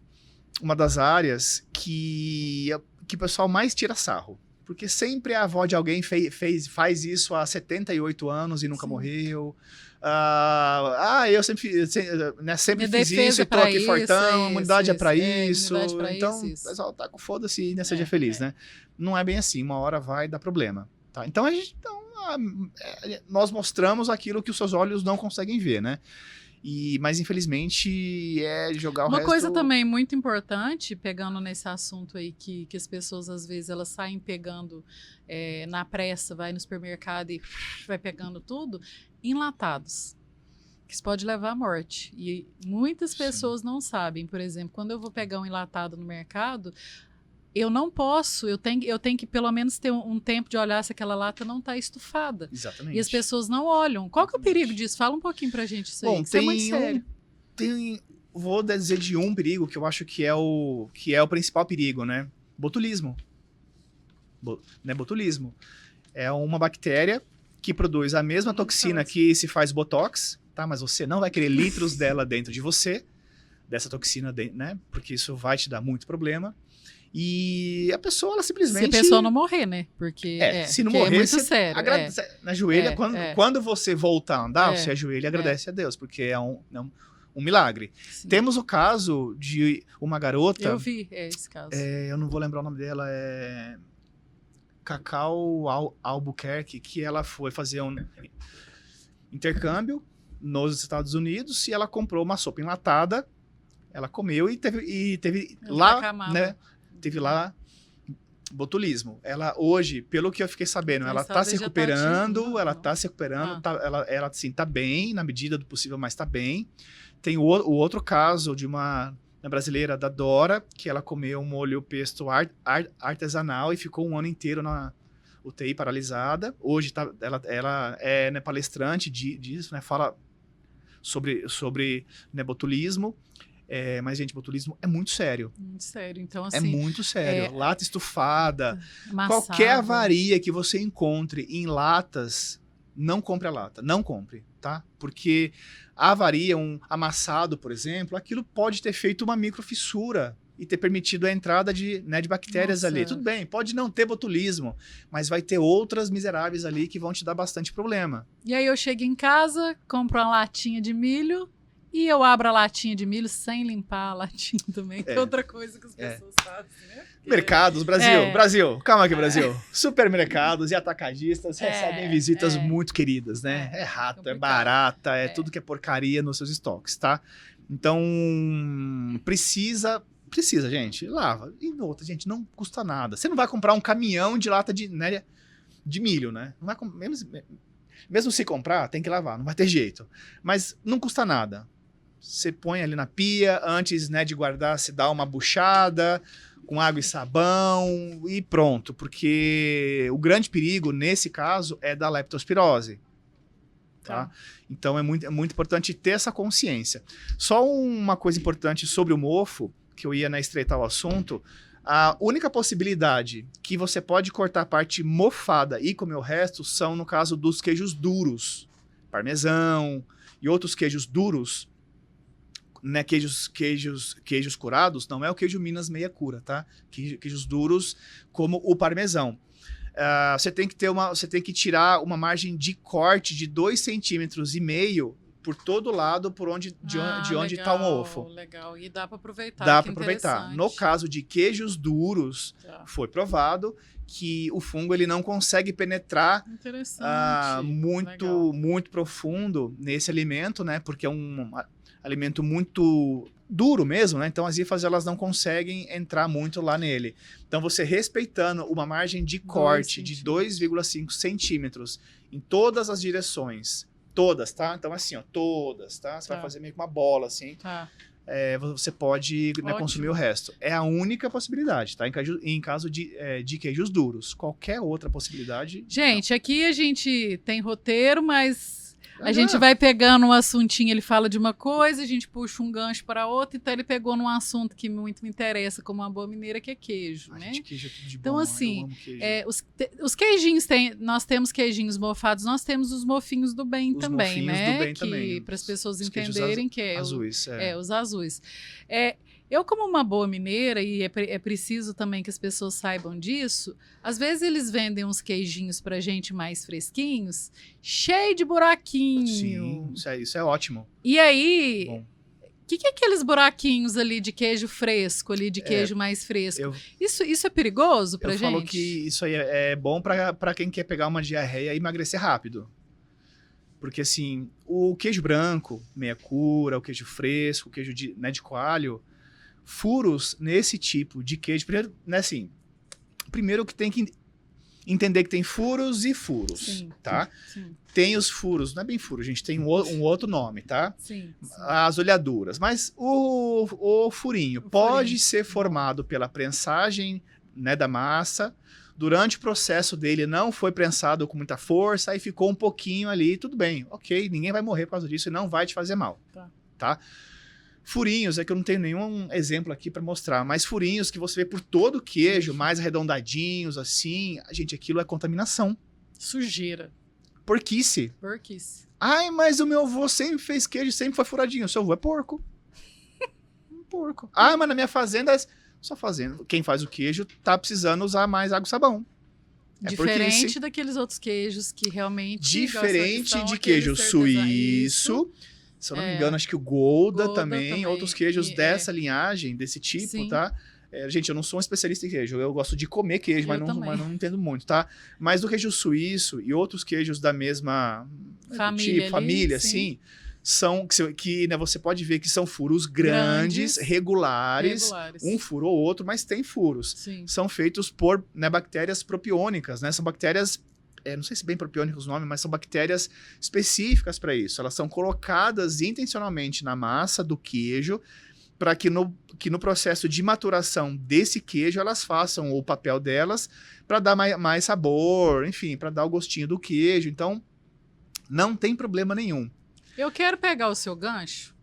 uma das áreas que o pessoal mais tira sarro. Porque sempre a avó de alguém faz isso há 78 anos e nunca morreu. Eu sempre fiz isso e tô aqui fortão, a imunidade é pra isso. Então, o pessoal tá com foda-se, né? Seja feliz, né? Não é bem assim, uma hora vai dar problema. Tá? Então, nós mostramos aquilo que os seus olhos não conseguem ver, né? Mas, infelizmente, jogar o resto... Uma coisa também muito importante, pegando nesse assunto aí, que as pessoas, às vezes, elas saem pegando na pressa, vai no supermercado e vai pegando tudo, enlatados, que isso pode levar à morte. E muitas pessoas não sabem. Por exemplo, quando eu vou pegar um enlatado no mercado... Eu não posso, eu tenho que pelo menos ter um tempo de olhar se aquela lata não está estufada. Exatamente. E as pessoas não olham. Qual que é o perigo disso? Fala um pouquinho pra gente isso aí. Bom, isso é muito sério. Vou dizer de um perigo que eu acho que é o principal perigo, né? Botulismo. Botulismo. É uma bactéria que produz a mesma toxina que se faz botox, tá? Mas você não vai querer litros dela dentro de você, dessa toxina, né? Porque isso vai te dar muito problema. E a pessoa, ela simplesmente... Se a pessoa não morrer, né? Porque se não morrer, é muito você sério. Agradece, ajoelha. Quando você voltar a andar, você ajoelha e agradece a Deus, porque é um milagre. Sim. Temos o caso de uma garota... Eu vi esse caso. Eu não vou lembrar o nome dela, Cacau Albuquerque, que ela foi fazer um intercâmbio nos Estados Unidos e ela comprou uma sopa enlatada, ela comeu e teve lá, né? Teve lá botulismo. Ela hoje, pelo que eu fiquei sabendo, ela tá se recuperando, ela assim, tá bem, na medida do possível, mas tá bem. Tem o outro caso de uma brasileira, da Dora, que ela comeu um molho pesto artesanal e ficou um ano inteiro na UTI paralisada. Hoje ela é, né, palestrante disso, né, fala sobre né, botulismo. Mas, gente, botulismo é muito sério. Muito sério. Então, assim... É muito sério. Lata estufada. Qualquer avaria que você encontre em latas, não compre a lata. Não compre, tá? Porque a avaria, um amassado, por exemplo, aquilo pode ter feito uma microfissura e ter permitido a entrada de bactérias ali. Tudo bem, pode não ter botulismo, mas vai ter outras miseráveis ali que vão te dar bastante problema. E aí eu chego em casa, compro uma latinha de milho e eu abro a latinha de milho sem limpar a latinha também, que é outra coisa que as pessoas fazem, né? Mercados, Brasil, calma aqui, Brasil. Supermercados e atacadistas recebem visitas muito queridas, né? É rato, complicado. É barata, é tudo que é porcaria nos seus estoques, tá? Então, precisa, gente, lava. E outra, gente, não custa nada. Você não vai comprar um caminhão de lata de milho, né? Não vai, mesmo se comprar, tem que lavar, não vai ter jeito. Mas não custa nada. Você põe ali na pia, antes de guardar, se dá uma buchada com água e sabão e pronto. Porque o grande perigo, nesse caso, é da leptospirose. Tá? Então é muito importante ter essa consciência. Só uma coisa importante sobre o mofo, que eu ia estreitar o assunto, a única possibilidade que você pode cortar a parte mofada e comer o resto são, no caso, dos queijos duros. Parmesão e outros queijos duros, né? Queijos curados, não é o queijo Minas meia cura, tá? Queijos duros como o parmesão. Você tem que tirar uma margem de corte de 2,5 centímetros por todo lado, de onde está o mofo. Legal, e dá para aproveitar. Dá para aproveitar. No caso de queijos duros, foi provado que o fungo ele não consegue penetrar muito profundo nesse alimento, né? Porque é um alimento muito duro mesmo, né? Então as hifas elas não conseguem entrar muito lá nele. Então você respeitando uma margem de corte de 2,5 centímetros em todas as direções, todas, tá? Então assim, ó, todas, tá? Você vai fazer meio que uma bola assim. Você pode consumir o resto. É a única possibilidade, tá? Em caso de queijos duros. Qualquer outra possibilidade. Gente, aqui a gente tem roteiro, mas a gente vai pegando um assuntinho, ele fala de uma coisa, a gente puxa um gancho para outra, então ele pegou num assunto que muito me interessa, como uma boa mineira, que é queijo, né? Gente, queijo é tudo de então, bom, assim, eu amo queijo. os queijinhos, nós temos queijinhos mofados, nós temos os mofinhos do bem também, né? Que para as pessoas entenderem que é azuis, os azuis. Eu, como uma boa mineira, e é preciso também que as pessoas saibam disso, às vezes eles vendem uns queijinhos pra gente mais fresquinhos, cheio de buraquinho. Sim, isso é ótimo. E aí, o que é aqueles buraquinhos ali de queijo fresco, ali de queijo mais fresco? Isso é perigoso pra gente? Eu falo que isso aí é bom pra quem quer pegar uma diarreia e emagrecer rápido. Porque, assim, o queijo branco, meia cura, o queijo fresco, o queijo de coalho, furos nesse tipo de queijo, primeiro que tem que entender que tem furos e furos, tá? Sim. Tem os furos, não é bem furo, gente, tem um outro nome, tá? Sim. As olhaduras, mas o furinho pode ser formado pela prensagem, da massa, durante o processo dele não foi prensado com muita força, aí ficou um pouquinho ali, tudo bem, ok, ninguém vai morrer por causa disso e não vai te fazer mal, tá? Furinhos, que eu não tenho nenhum exemplo aqui para mostrar, mas furinhos que você vê por todo o queijo, mais arredondadinhos, assim, gente, aquilo é contaminação. Sujeira. Porquice. Ai, mas o meu avô sempre fez queijo, sempre foi furadinho. O seu avô é porco. Porco. Ah, mas na minha fazenda, só fazenda. Quem faz o queijo tá precisando usar mais água e sabão. Diferente daqueles outros queijos que realmente... Diferente de queijo suíço... Se eu não me engano, acho que o Gouda também, outros queijos dessa linhagem, desse tipo, tá? Gente, eu não sou um especialista em queijo, eu gosto de comer queijo, mas não entendo muito, tá? Mas do queijo suíço e outros queijos da mesma família, assim, são que você pode ver que são furos grandes, regulares, um furo ou outro, mas tem furos. Sim. São feitos por bactérias propiônicas, né? São bactérias... não sei se bem propiônicos o nome, mas são bactérias específicas para isso. Elas são colocadas intencionalmente na massa do queijo para que no processo de maturação desse queijo elas façam o papel delas para dar mais sabor, enfim, para dar o gostinho do queijo. Então, não tem problema nenhum. Eu quero pegar o seu gancho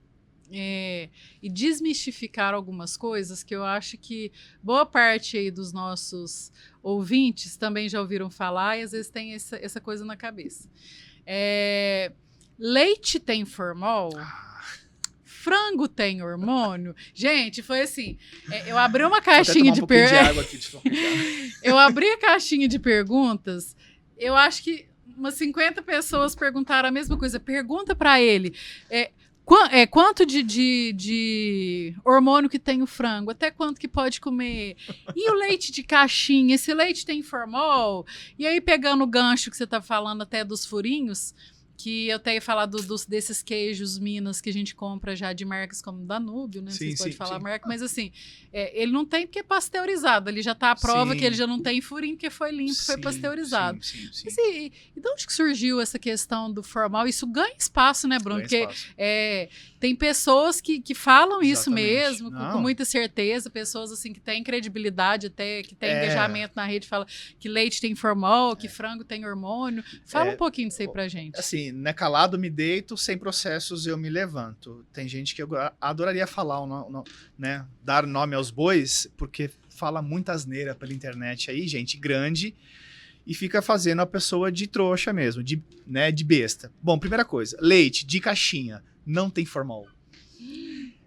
e desmistificar algumas coisas que eu acho que boa parte aí dos nossos ouvintes também já ouviram falar e às vezes tem essa coisa na cabeça. Leite tem formol? frango tem hormônio? Gente, foi assim, eu abri uma caixinha de Eu abri a caixinha de perguntas, eu acho que umas 50 pessoas perguntaram a mesma coisa. Pergunta para ele, quanto de hormônio que tem o frango? Até quanto que pode comer? E o leite de caixinha? Esse leite tem formol? E aí, pegando o gancho que você tá falando até dos furinhos, que eu tenho falado desses queijos Minas que a gente compra já de marcas como Danúbio, né? Sim, Vocês podem falar sim. marca, mas assim, ele não tem porque é pasteurizado. Ele já tá à prova que ele já não tem furinho porque foi limpo, foi pasteurizado. Sim. Mas, e de onde que surgiu essa questão do formal? Isso ganha espaço, né, Bruno? Porque tem pessoas que falam isso mesmo, com muita certeza, pessoas assim que têm credibilidade até, que têm engajamento na rede, falam que leite tem formal, que frango tem hormônio. Fala um pouquinho disso aí pra gente. Assim, né, calado me deito, sem processos eu me levanto. Tem gente que eu adoraria falar, né, dar nome aos bois, porque fala muita asneira pela internet aí, gente grande, e fica fazendo a pessoa de trouxa mesmo, de besta. Bom, primeira coisa, leite de caixinha não tem formol.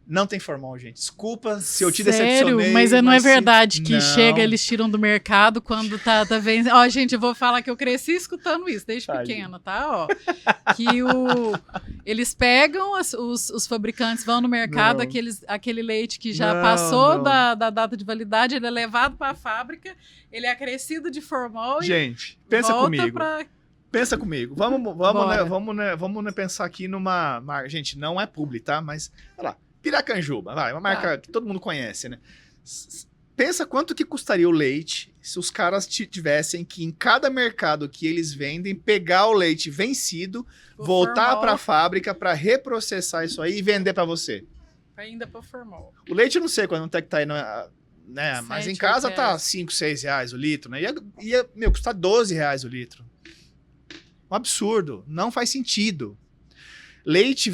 Não tem formal, gente. Desculpa se eu te decepcionei. Mas não é verdade que chega, eles tiram do mercado quando tá vendo. Ó, gente, eu vou falar que eu cresci escutando isso desde pequena, tá? Ó, que eles pegam, os fabricantes vão no mercado, aquele leite que já passou da data de validade, ele é levado para a fábrica, ele é acrescido de formol gente, pensa comigo. Pensa comigo. Vamos pensar aqui numa marca. Gente, não é publi, tá? Mas, olha lá. Piracanjuba, uma marca que todo mundo conhece, né? Pensa quanto que custaria o leite se os caras tivessem que, em cada mercado que eles vendem, pegar o leite vencido, voltar para a fábrica para reprocessar isso aí e vender para você. Ainda para formol. O leite eu não sei quanto é que tá aí, né? Mas em casa tá 5, 6 reais o litro, né? Ia custar 12 reais o litro. Um absurdo. Não faz sentido. Leite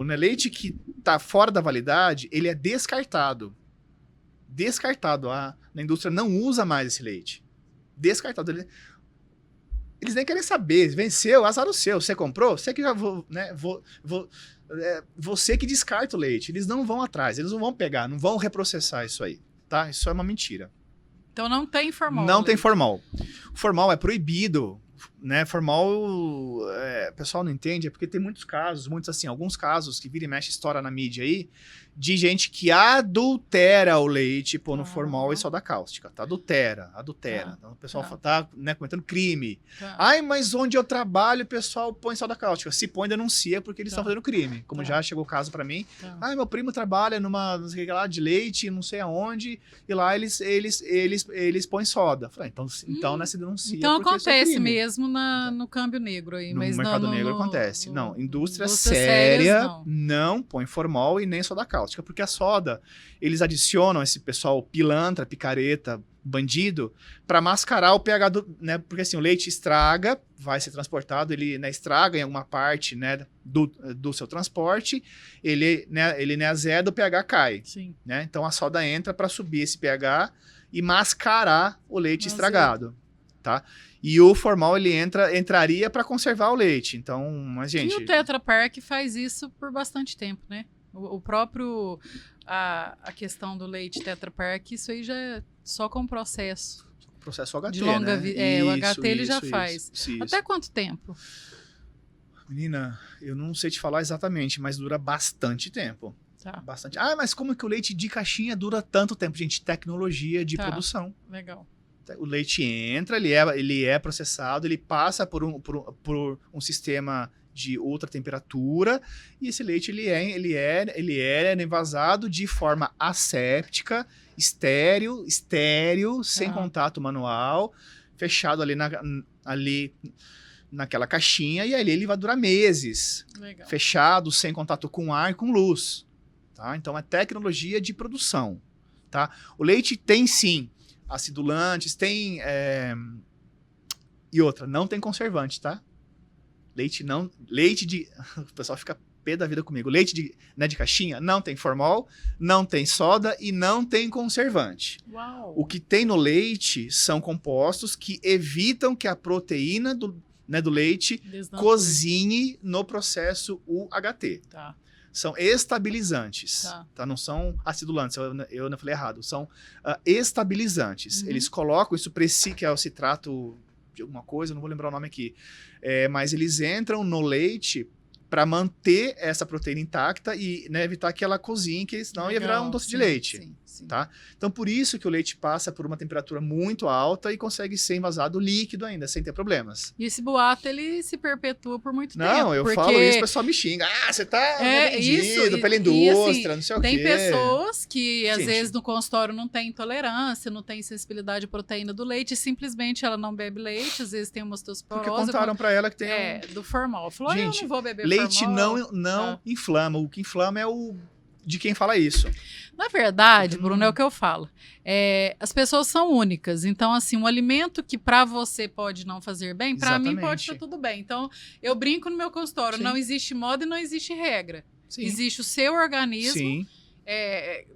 leite que tá fora da validade, ele é descartado. Descartado. Na indústria não usa mais esse leite. Descartado. Eles nem querem saber. Venceu, azar o seu. Você comprou? Você que já você que descarta o leite. Eles não vão atrás. Eles não vão pegar, não vão reprocessar isso aí. Tá? Isso é uma mentira. Então não tem formol. Não tem formol. O formol é proibido. Né, formal, o pessoal não entende, é porque tem muitos casos, alguns casos que vira e mexe história na mídia aí, de gente que adultera o leite pondo formal e soda cáustica, tá? Adultera. Então o pessoal tá, né, cometendo crime. Ai, mas onde eu trabalho o pessoal põe soda cáustica. Se põe, denuncia porque eles estão fazendo crime. Como já chegou o caso pra mim. Ai, meu primo trabalha numa, não sei lá, de leite, não sei aonde, e lá eles põem soda. Falei, então né, se denuncia. Então acontece mesmo no câmbio negro aí. No mas mercado negro acontece. Não, indústria séria não põe formol e nem soda cáustica. Porque a soda, eles adicionam esse pessoal pilantra, picareta, bandido, para mascarar o pH né? Porque assim, o leite estraga, vai ser transportado, ele, né, estraga em alguma parte, né, do seu transporte, ele azeda, o pH cai. Sim. Né? Então a soda entra para subir esse pH e mascarar o leite estragado. Tá? E o formal ele entraria para conservar o leite. Então, mas gente. E o Tetra Pak faz isso por bastante tempo, né? O próprio a questão do leite Tetra Pak, isso aí já é só com processo. Processo HT, de longa né? O HT ele já faz. Isso. Até quanto tempo? Menina, eu não sei te falar exatamente, mas dura bastante tempo. Tá. Bastante. Mas como que o leite de caixinha dura tanto tempo? Gente, tecnologia de produção. Legal. O leite entra, ele é processado, ele passa por um sistema de ultra temperatura e esse leite ele é envasado de forma asséptica, estéril, sem contato manual, fechado ali naquela caixinha, e ali ele vai durar meses. Legal. Fechado, sem contato com ar e com luz. Tá? Então é tecnologia de produção. Tá? O leite tem sim acidulantes, tem e outra, não tem conservante, tá? Leite de... O pessoal fica pé da vida comigo. Leite de caixinha não tem formol, não tem soda e não tem conservante. Uau. O que tem no leite são compostos que evitam que a proteína do leite cozinhe no processo UHT. Tá. são estabilizantes, tá? Não são acidulantes, eu não falei errado, são estabilizantes. Eles colocam isso que é o citrato de alguma coisa, não vou lembrar o nome aqui, mas eles entram no leite para manter essa proteína intacta e, né, evitar que ela cozinhe, que senão ia virar um doce de leite. Sim. Tá? Então, por isso que o leite passa por uma temperatura muito alta e consegue ser envasado líquido ainda, sem ter problemas. E esse boato, ele se perpetua por muito tempo. Não, eu falo isso, o pessoal me xinga. Ah, você tá vendido pela indústria, não sei o quê. Tem pessoas que, às vezes, no consultório não tem intolerância, não tem sensibilidade à proteína do leite, e simplesmente ela não bebe leite, às vezes tem uma osteoporose. Porque contaram pra ela que tem do formol. Falou, gente, eu não vou beber leite formol. não inflama. O que inflama é o de quem fala isso. Na verdade, Bruno, é o que eu falo. As pessoas são únicas. Então, assim, um alimento que para você pode não fazer bem, para mim pode estar tudo bem. Então, eu brinco no meu consultório. Sim. Não existe moda e não existe regra. Sim. Existe o seu organismo. Sim.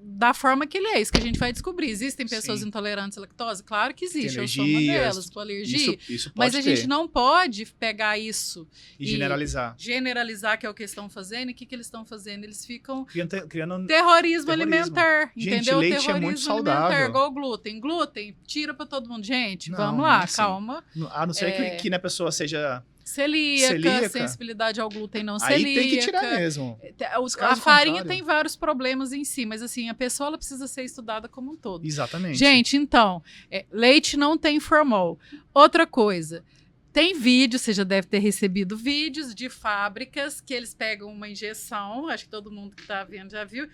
Da forma que ele é, isso que a gente vai descobrir. Existem pessoas intolerantes à lactose? Claro que existe, eu sou uma delas, com alergia. Isso mas a gente não pode pegar isso e generalizar. Generalizar, que é o que eles estão fazendo, e o que eles estão fazendo? Eles ficam criando terrorismo alimentar, gente, entendeu? Leite terrorismo é muito saudável. Igual glúten. Glúten, tira pra todo mundo. Gente, vamos lá, calma. A não ser que a pessoa seja... Celíaca, sensibilidade ao glúten não celíaca. Aí tem que tirar mesmo. A farinha tem vários problemas em si, mas assim, a pessoa ela precisa ser estudada como um todo. Exatamente. Gente, então, leite não tem formol. Outra coisa, tem vídeo, você já deve ter recebido vídeos de fábricas que eles pegam uma injeção, acho que todo mundo que tá vendo já viu,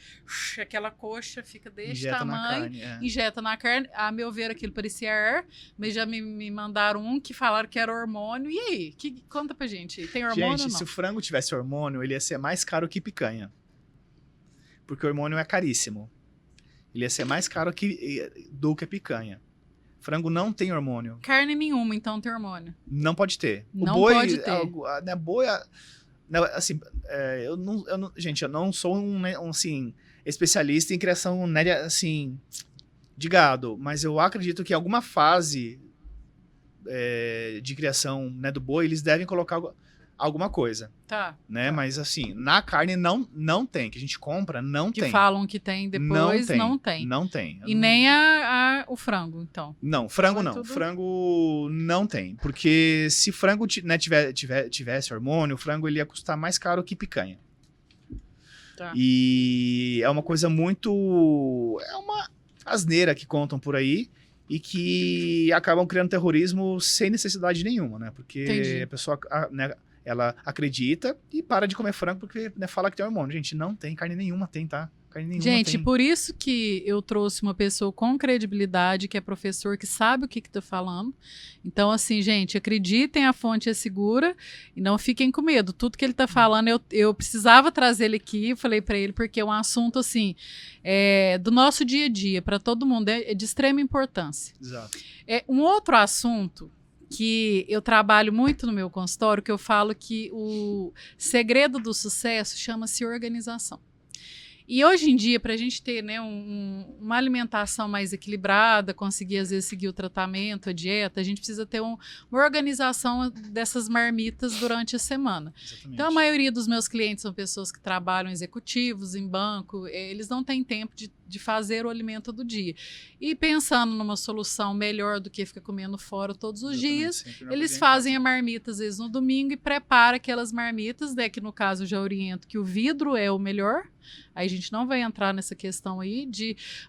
aquela coxa fica desse tamanho, injeta na carne. A meu ver, aquilo parecia ar, mas já me mandaram um que falaram que era hormônio. E aí? Conta pra gente, tem hormônio ou não? Se o frango tivesse hormônio, ele ia ser mais caro que picanha. Porque o hormônio é caríssimo. Ele ia ser mais caro do que picanha. Frango não tem hormônio. Carne nenhuma, então, tem hormônio. Não pode ter. Não pode ter. Boi, assim, gente, eu não sou assim, especialista em criação, né, assim, de gado, mas eu acredito que em alguma fase de criação, né, do boi, eles devem colocar alguma coisa. Tá. Né? Tá. Mas assim, na carne não tem, que a gente compra, não tem. Que falam que tem depois, não tem. Não tem. E nem o frango, então. Não, frango não. Tudo... Frango não tem. Porque se frango tivesse hormônio, o frango ele ia custar mais caro que picanha. Tá. E é uma coisa muito... É uma asneira que contam por aí. E que acabam criando terrorismo sem necessidade nenhuma, né? Porque Entendi. A pessoa... Né, ela acredita e para de comer frango porque fala que tem hormônio. Gente, não tem carne nenhuma, tá? Carne nenhuma gente, tem. Por isso que eu trouxe uma pessoa com credibilidade, que é professor, que sabe o que tá falando. Então, assim, gente, acreditem, a fonte é segura e não fiquem com medo. Tudo que ele tá falando, eu precisava trazer ele aqui, falei para ele, porque é um assunto, assim, do nosso dia a dia, para todo mundo, é de extrema importância. Exato. Um outro assunto que eu trabalho muito no meu consultório, que eu falo que o segredo do sucesso chama-se organização. E hoje em dia, para a gente ter, né, uma alimentação mais equilibrada, conseguir às vezes seguir o tratamento, a dieta, a gente precisa ter uma organização dessas marmitas durante a semana. Exatamente. Então, a maioria dos meus clientes são pessoas que trabalham executivos, em banco, eles não têm tempo de fazer o alimento do dia. E pensando numa solução melhor do que ficar comendo fora todos os dias, eles fazem a marmita, às vezes, no domingo e preparam aquelas marmitas, né, que no caso eu já oriento que o vidro é o melhor. Aí a gente não vai entrar nessa questão aí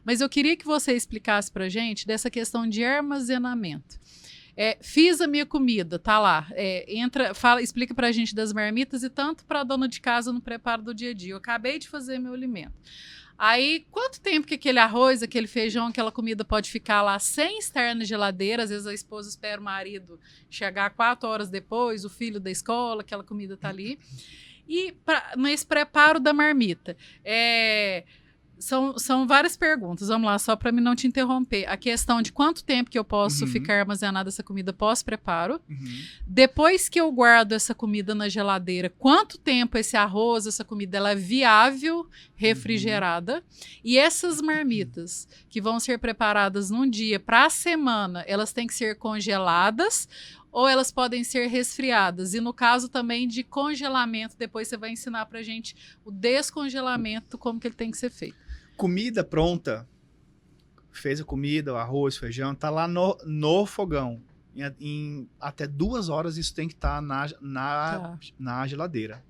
mas eu queria que você explicasse pra gente dessa questão de armazenamento. Fiz a minha comida, tá lá. Explica pra gente das marmitas e tanto pra dona de casa no preparo do dia a dia. Eu acabei de fazer meu alimento. Aí, quanto tempo que aquele arroz, aquele feijão, aquela comida pode ficar lá sem estar na geladeira? Às vezes a esposa espera o marido chegar 4 horas depois, o filho da escola, aquela comida tá ali. E nesse preparo da marmita, São várias perguntas. Vamos lá, só para mim não te interromper. A questão de quanto tempo que eu posso ficar armazenada essa comida pós-preparo. Depois que eu guardo essa comida na geladeira, quanto tempo esse arroz, essa comida, ela é viável, refrigerada. E essas marmitas que vão ser preparadas num dia para a semana, elas têm que ser congeladas ou elas podem ser resfriadas. E no caso também de congelamento, depois você vai ensinar pra gente o descongelamento, como que ele tem que ser feito. Comida pronta, fez a comida, o arroz, feijão, tá lá no fogão. Em até 2 horas isso tem que estar na geladeira.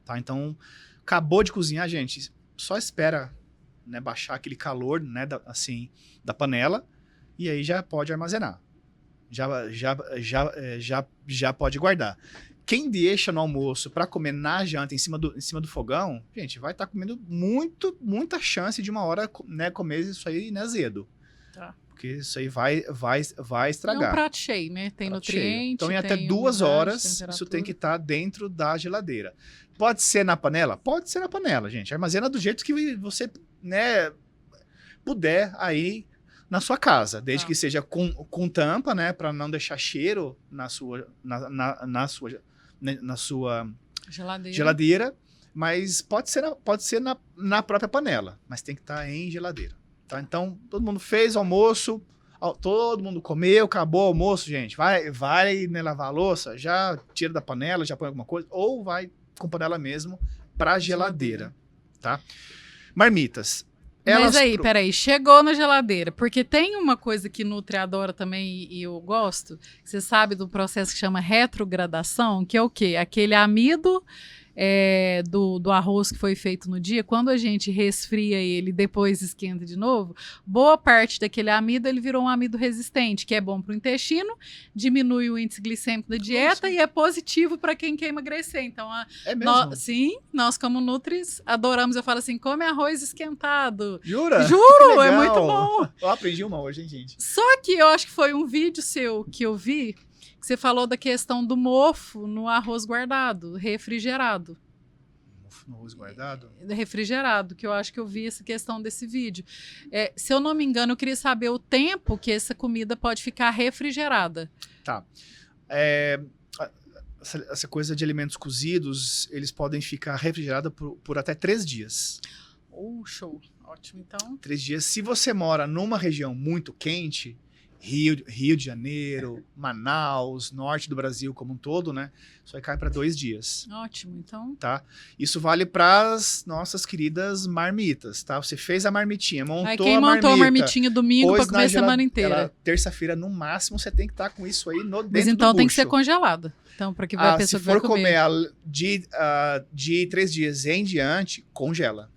Tá? Então, acabou de cozinhar, gente, só espera, né, baixar aquele calor, né, da panela, e aí já pode armazenar. Já pode guardar. Quem deixa no almoço para comer na janta em cima do fogão, gente, vai estar comendo muita chance de uma hora, né, comer isso aí, né, azedo. Tá. Porque isso aí vai estragar. É um prato cheio, né? Tem nutriente. Então, em até 2 horas, isso tem que estar dentro da geladeira. Pode ser na panela? Pode ser na panela, gente. Armazena do jeito que você, né, puder aí na sua casa, desde que seja com tampa, né, para não deixar cheiro na sua geladeira, mas pode ser na própria panela, mas tem que estar em geladeira, tá? Então, todo mundo fez o almoço, todo mundo comeu, acabou o almoço, gente, vai, né, lavar a louça, já tira da panela, já põe alguma coisa, ou vai com panela mesmo pra geladeira, tá? Marmitas. Mas aí, peraí, chegou na geladeira, porque tem uma coisa que nutre adora também e eu gosto, que você sabe do processo que chama retrogradação, que é o quê? Aquele amido do arroz que foi feito no dia, quando a gente resfria ele e depois esquenta de novo, boa parte daquele amido ele virou um amido resistente, que é bom para o intestino, diminui o índice glicêmico da dieta e é positivo para quem quer emagrecer. Então, é mesmo? nós como nutris adoramos, eu falo assim, come arroz esquentado. Jura? Juro, é muito bom. Eu aprendi uma hoje, hein, gente? Só que eu acho que foi um vídeo seu que eu vi, que você falou da questão do mofo no arroz guardado, refrigerado. Mofo no arroz guardado? Refrigerado, que eu acho que eu vi essa questão desse vídeo. Se eu não me engano, eu queria saber o tempo que essa comida pode ficar refrigerada. Tá. Essa coisa de alimentos cozidos, eles podem ficar refrigerados por até 3 dias. Show. Ótimo, então. 3 dias. Se você mora numa região muito quente, Rio de Janeiro, Manaus, norte do Brasil como um todo, né? Isso aí cai para 2 dias. Ótimo, então. Tá? Isso vale para as nossas queridas marmitas, tá? Você fez a marmitinha, montou quem a marmita. Montou a marmitinha domingo para comer a semana inteira. Terça-feira, no máximo, você tem que estar com isso aí dentro Mas então do tem bucho. que ser congelada. Então, para que a pessoa se for vai comer de 3 dias em diante, congela.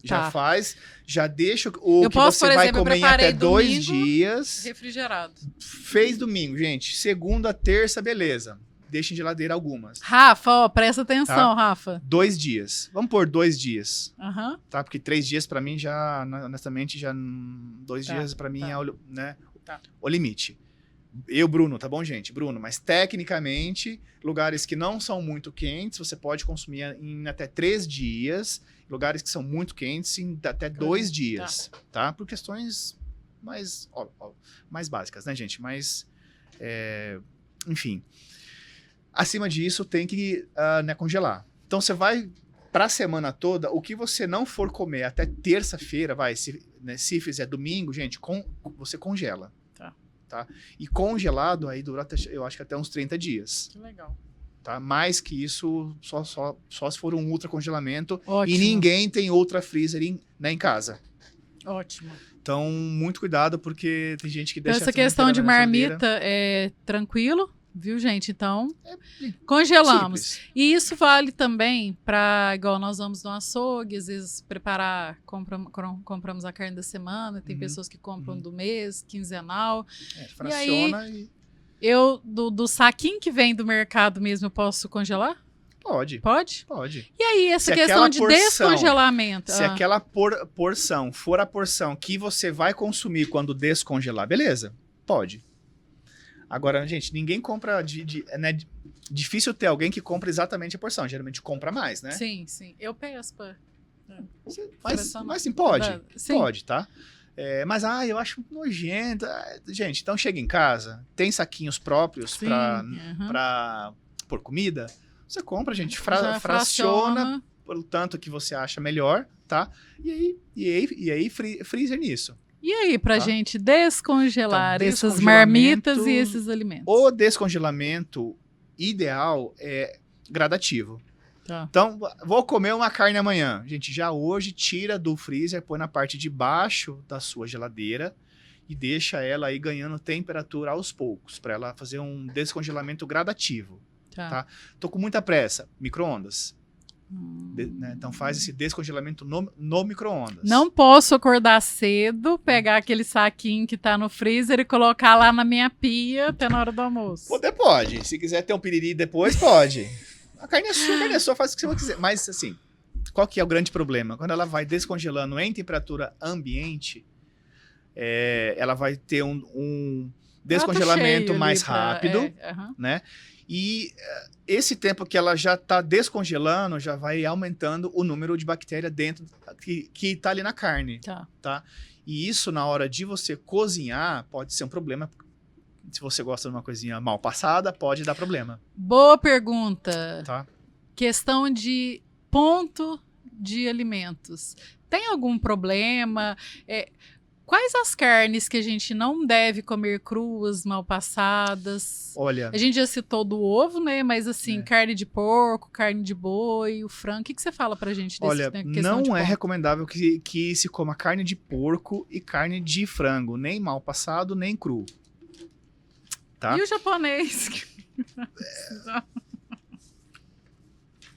Já Tá. faz, já deixa o eu que posso, você por vai exemplo, comer em até 2 dias. Refrigerado. Fez domingo, gente. Segunda, terça, beleza. Deixa em geladeira algumas. Rafa, presta atenção, Rafa. 2 dias. Vamos pôr 2 dias. Tá? Porque 3 dias pra mim já, honestamente, 2 dias pra mim é o limite. Bruno, tá bom, gente? Bruno, mas tecnicamente, lugares que não são muito quentes, você pode consumir em até 3 dias. Lugares que são muito quentes em até 2 dias, tá? Por questões mais básicas, né, gente? Mas, enfim. Acima disso, tem que congelar. Então, você vai para a semana toda, o que você não for comer até terça-feira, se fizer domingo, gente, você congela. Tá? E congelado aí dura, eu acho que até uns 30 dias. Que legal. Tá? Mais que isso, só se for um ultra congelamento. Ótimo. E ninguém tem ultra freezer em casa. Ótimo. Então, muito cuidado, porque tem gente que deixa... Essa questão de marmita é tranquilo, viu, gente? Então, congelamos. Simples. E isso vale também para, igual nós vamos no açougue, às vezes preparar, compramos a carne da semana, tem pessoas que compram do mês, quinzenal. Fraciona do saquinho que vem do mercado mesmo, eu posso congelar? Pode. Pode? Pode. E aí, essa questão de descongelamento? Se aquela porção for a porção que você vai consumir quando descongelar, beleza, pode. Agora, gente, ninguém compra... né, difícil ter alguém que compra exatamente a porção. Geralmente compra mais, né? Sim, sim. Eu peço Mas sim, pode. Sim. Pode, tá? Mas, eu acho nojento. Gente, então chega em casa, tem saquinhos próprios para pôr comida. Você compra, gente, fraciona pelo tanto que você acha melhor, tá? E aí freezer nisso. E aí, pra gente descongelar Então, essas marmitas e esses alimentos? O descongelamento ideal é gradativo. Tá. Então, vou comer uma carne amanhã. Gente, já hoje tira do freezer, põe na parte de baixo da sua geladeira e deixa ela aí ganhando temperatura aos poucos, para ela fazer um descongelamento gradativo. Tá? Tô com muita pressa. Micro-ondas. Né? Então faz esse descongelamento no micro-ondas. Não posso acordar cedo, pegar aquele saquinho que tá no freezer e colocar lá na minha pia até na hora do almoço. Poder pode. Se quiser ter um piriri depois, pode. A carne é sua, faz o que você quiser. Mas assim, qual que é o grande problema? Quando ela vai descongelando em temperatura ambiente, ela vai ter um descongelamento mais rápido, né? E esse tempo que ela já está descongelando, já vai aumentando o número de bactérias dentro que está ali na carne. Tá? E isso, na hora de você cozinhar, pode ser um problema. Se você gosta de uma coisinha mal passada, pode dar problema. Boa pergunta. Tá? Questão de ponto de alimentos. Tem algum problema? Quais as carnes que a gente não deve comer cruas, mal passadas? Olha... A gente já citou do ovo, né? Mas assim, carne de porco, carne de boi, o frango. O que você fala pra gente desse, Olha, não é recomendável que se coma carne de porco e carne de frango. Nem mal passado, nem cru. Tá? E o japonês?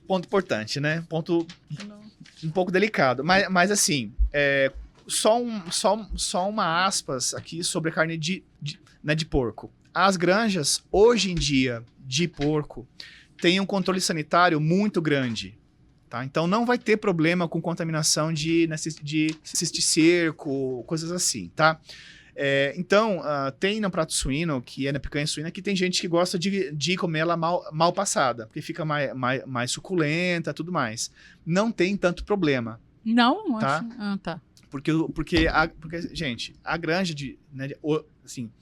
Ponto importante, né? Ponto um pouco delicado. Mas assim... Só uma aspas aqui sobre a carne de porco. As granjas, hoje em dia, de porco, têm um controle sanitário muito grande. Tá? Então, não vai ter problema com contaminação de cisticerco, coisas assim. Tá? Então, tem no prato suíno, que é na picanha suína, que tem gente que gosta de comer ela mal passada, porque fica mais suculenta e tudo mais. Não tem tanto problema. Não? Tá? Tá. Porque gente, a granja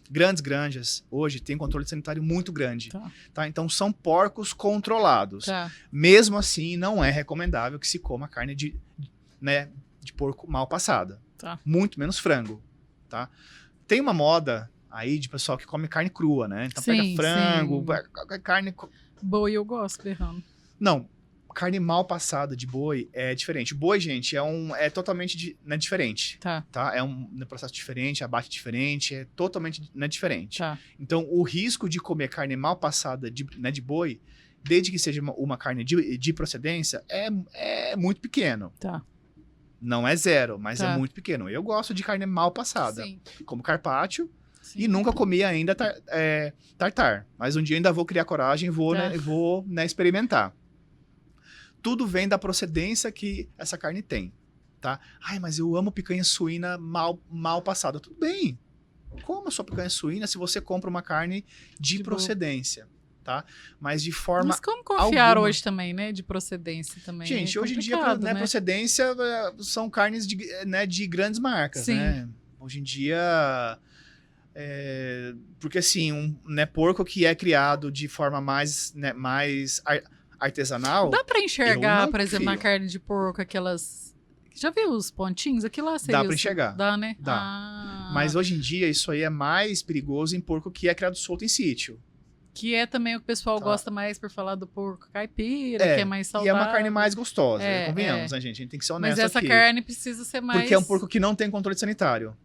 grandes granjas hoje tem controle sanitário muito grande. Tá? Então são porcos controlados. Mesmo assim, não é recomendável que se coma carne de porco mal passada. Muito menos frango. Tá? Tem uma moda aí de pessoal que come carne crua, né? Então pega frango, carne... Boi eu gosto, berrando. Não. Carne mal passada de boi é diferente. Boi, gente, é totalmente diferente. Tá? É um processo diferente, abate diferente, é totalmente diferente. Então, o risco de comer carne mal passada de boi, desde que seja uma carne de procedência, é muito pequeno. Não é zero, mas é muito pequeno. Eu gosto de carne mal passada. Sim. Como carpaccio. Sim. E nunca comi ainda tartar. Mas um dia ainda vou criar coragem e vou experimentar. Tudo vem da procedência que essa carne tem, tá? Mas eu amo picanha suína mal passada. Tudo bem. Coma sua picanha suína se você compra uma carne de procedência, tá? Mas de forma Mas como confiar hoje também, né? De procedência também. Gente, hoje em dia, né, procedência são carnes de grandes marcas, né? Hoje em dia... porque assim, porco que é criado de forma mais artesanal. Dá pra enxergar, por exemplo, na carne de porco, aquelas... Já viu os pontinhos? Aquilo lá seria... Dá pra enxergar. Dá, né? Dá. Mas hoje em dia, isso aí é mais perigoso em porco que é criado solto em sítio. Que é também o que o pessoal gosta mais por falar do porco caipira, que é mais saudável. E é uma carne mais gostosa, convenhamos, né, gente? A gente tem que ser honesto aqui. Mas essa carne precisa ser mais... Porque é um porco que não tem controle sanitário.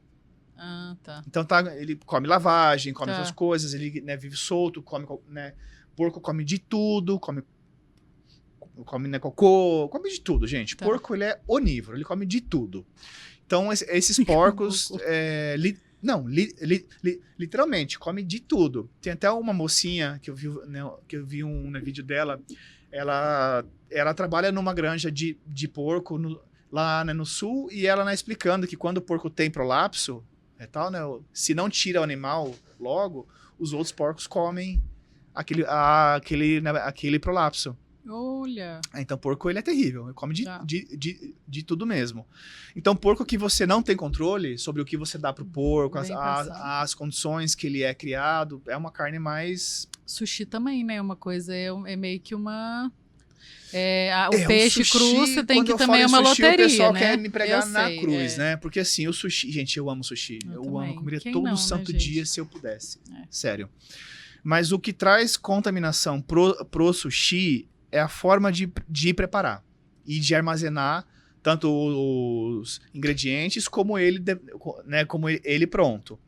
Tá. Então, ele come lavagem, come essas coisas, ele vive solto, come... Porco come de tudo, come cocô, come de tudo, gente. Porco, ele é onívoro, ele come de tudo. Então, esses porcos, literalmente, come de tudo. Tem até uma mocinha que eu vi um vídeo dela, ela trabalha numa granja de porco lá no sul, e ela explicando que quando o porco tem prolapso, se não tira o animal logo, os outros porcos comem aquele prolapso. Olha. Então, porco, ele é terrível. Ele come Tá. de tudo mesmo. Então, porco que você não tem controle sobre o que você dá pro porco, Bem pensado. as condições que ele é criado, é uma carne mais... Sushi também, né? Uma coisa é meio que uma... o É, peixe sushi, cru, você tem quando que eu também é falo uma em sushi, loteria, o pessoal né? quer me pregar Eu na sei, cruz, né? Porque assim, o sushi... Gente, eu amo sushi. Eu Eu também. comeria Quem todo não, né, santo gente? dia se eu pudesse. É. Sério. Mas o que traz contaminação pro sushi é a forma de preparar e de armazenar tanto os ingredientes como como ele pronto.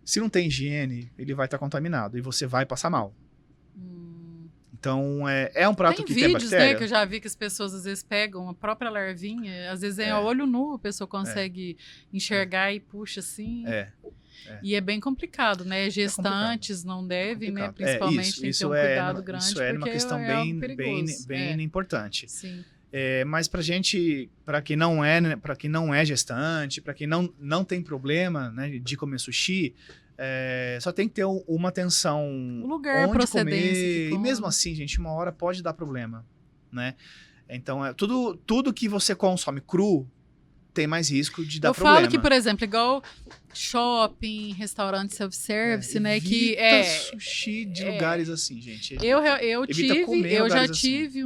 Se não tem higiene, ele vai estar contaminado e você vai passar mal. Então, é um prato Tem que tem vídeos, bactéria. né, que eu já vi que as pessoas às vezes pegam a própria larvinha, às vezes a olho nu a pessoa consegue enxergar e puxa assim. E é bem complicado, né? Gestantes não devem, né? Principalmente tem que ter um cuidado grande. Isso é uma porque questão é algo bem perigoso. importante. Sim. Mas para quem não é gestante, para quem não tem problema, né, de comer sushi, só tem que ter uma atenção O lugar, a onde procedência comer. que E come. mesmo assim, gente, uma hora pode dar problema, né? Então, tudo que você consome cru tem mais risco de dar Eu problema. falo que, por exemplo, igual shopping, restaurante self-service, né? Que evita sushi de lugares assim, gente. Eu Evita comer em já lugares assim. tive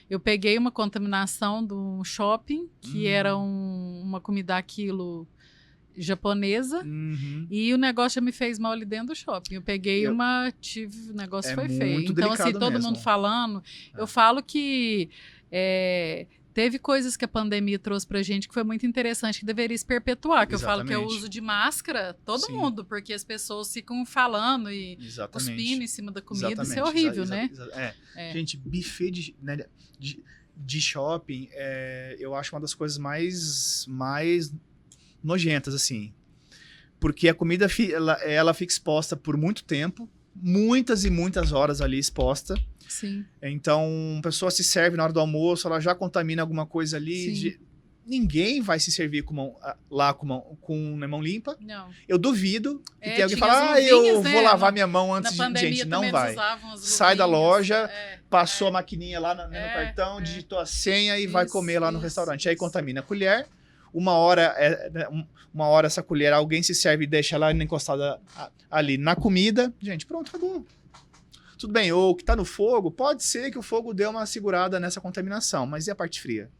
eu peguei uma contaminação do shopping, que era uma comida a quilo japonesa, Uhum. e o negócio já me fez mal ali dentro do shopping. Eu peguei o negócio foi feio. muito Então, assim, delicado todo mesmo. mundo falando, eu falo que teve coisas que a pandemia trouxe pra gente que foi muito interessante, que deveria se perpetuar, que eu falo que é o Exatamente. uso de máscara, todo Sim. mundo, porque as pessoas ficam falando e Exatamente. cuspindo em cima da comida, isso é Exatamente. horrível, né? Gente, buffet de shopping, eu acho uma das coisas mais nojentas, assim. Porque a comida ela fica exposta por muito tempo, muitas e muitas horas ali exposta. Sim. Então, a pessoa se serve na hora do almoço, ela já contamina alguma coisa ali. Ninguém vai se servir com mão limpa. Não. Eu duvido que tem alguém que tinha fala, as luvinhas, eu né? vou lavar minha mão antes Na de... pandemia Gente, também não vai. eles usavam as Sai da luvinhas. loja, passou a maquininha lá no cartão, digitou a senha e vai Isso, comer lá no isso, restaurante. Aí isso. contamina a colher. Uma hora essa colher, alguém se serve e deixa ela encostada ali na comida. Gente, pronto, acabou. Tudo bem, ou que tá no fogo, pode ser que o fogo dê uma segurada nessa contaminação, mas e a parte fria?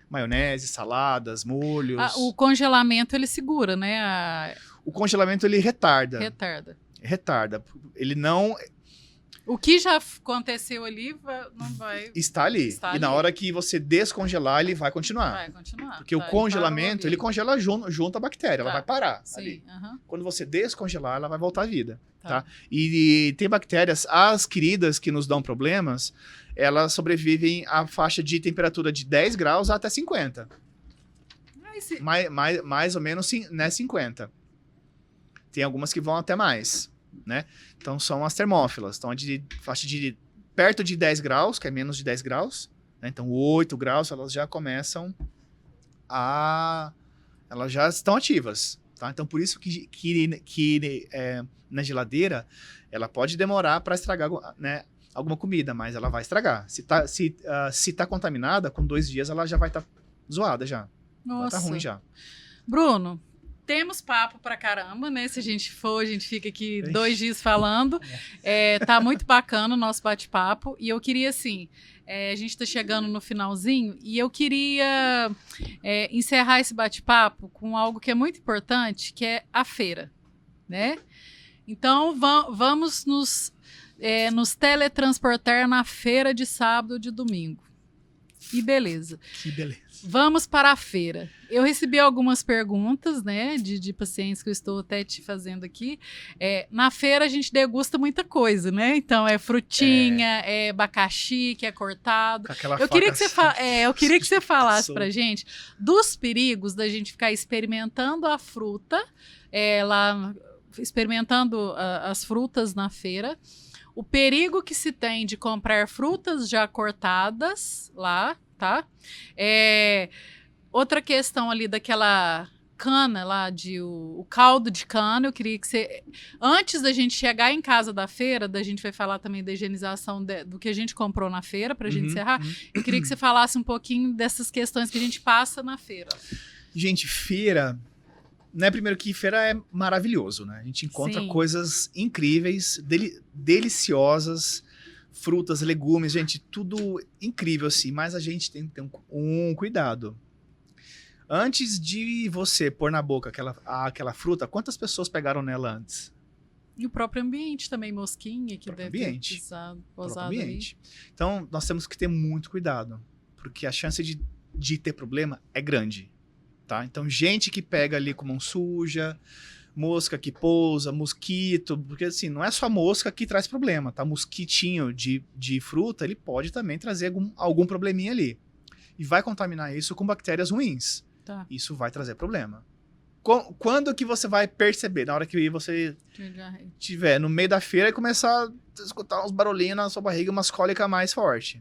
Maionese, saladas, molhos. O congelamento ele segura, né? O congelamento ele retarda. Retarda. Ele não O que já aconteceu ali não vai. está ali. E na hora que você descongelar, ele vai continuar. Vai continuar. Porque o congelamento, ele congela junto a bactéria, ela vai parar ali. Sim. Quando você descongelar, ela vai voltar à vida. Tá. E tem bactérias, as queridas que nos dão problemas, elas sobrevivem à faixa de temperatura de 10 graus até 50. Mais ou menos 50. Tem algumas que vão até mais, né? Então são as termófilas. Então de faixa de perto de 10 graus, que é menos de 10 graus, né? Então 8 graus, elas já começam elas já estão ativas. Tá? Então, por isso que na geladeira, ela pode demorar para estragar, né, alguma comida, mas ela vai estragar. Se tá contaminada, com 2 dias ela já vai estar zoada já. Nossa. Vai tá ruim já. Bruno, temos papo pra caramba, né? Se a gente for, a gente fica aqui 2 dias falando. Tá muito bacana o nosso bate-papo. E eu queria, assim, a gente tá chegando no finalzinho e eu queria encerrar esse bate-papo com algo que é muito importante, que é a feira, né? Então, vamos nos teletransportar na feira de sábado e de domingo. E beleza. Que beleza. Vamos para a feira. Eu recebi algumas perguntas, né, de pacientes que eu estou até te fazendo aqui. Na feira a gente degusta muita coisa, né? Então é frutinha, é abacaxi que é cortado. Eu queria que você falasse pra gente dos perigos da gente ficar experimentando a fruta, experimentando as frutas na feira. O perigo que se tem de comprar frutas já cortadas lá, tá? Outra questão ali daquela cana lá, o caldo de cana. Eu queria que você, antes da gente chegar em casa da feira, da gente vai falar também da higienização do que a gente comprou na feira, pra gente encerrar. Eu queria que você falasse um pouquinho dessas questões que a gente passa na feira. Gente, feira, né? Primeiro que feira é maravilhoso, né? A gente encontra Sim. coisas incríveis, deliciosas, frutas, legumes, gente, tudo incrível assim, mas a gente tem que ter um cuidado. Antes de você pôr na boca aquela fruta, quantas pessoas pegaram nela antes? E o próprio ambiente também, mosquinha, que deve Ambiente. ter posado ali. Então, nós temos que ter muito cuidado, porque a chance de ter problema é grande, tá? Então, gente que pega ali com mão suja, mosca que pousa, mosquito, porque assim, não é só mosca que traz problema, tá? Mosquitinho de fruta, ele pode também trazer algum probleminha ali. E vai contaminar isso com bactérias ruins. Tá. Isso vai trazer problema. Quando que você vai perceber? Na hora que você estiver no meio da feira e começar a escutar uns barulhinhos na sua barriga, umas cólicas mais fortes.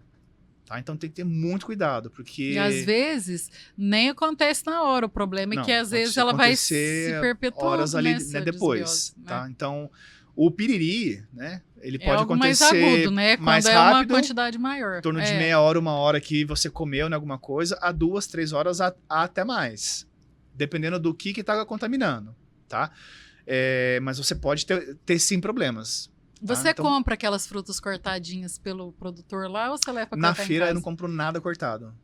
Tá? Então tem que ter muito cuidado, porque... E às vezes nem acontece na hora. O problema é que às vezes ela vai se perpetuando horas ali, né, depois. Desbiose, né? Tá? Então, o piriri, né? Ele pode algo acontecer mais agudo, né? mais Quando rápido, é uma quantidade maior. em torno de meia hora, 1 hora que você comeu em alguma coisa, a 2, 3 horas, até mais. Dependendo do que está contaminando, tá? Mas você pode ter sim problemas. Você então, compra aquelas frutas cortadinhas pelo produtor lá ou você leva pra na cortar em feira casa? eu não compro nada cortado.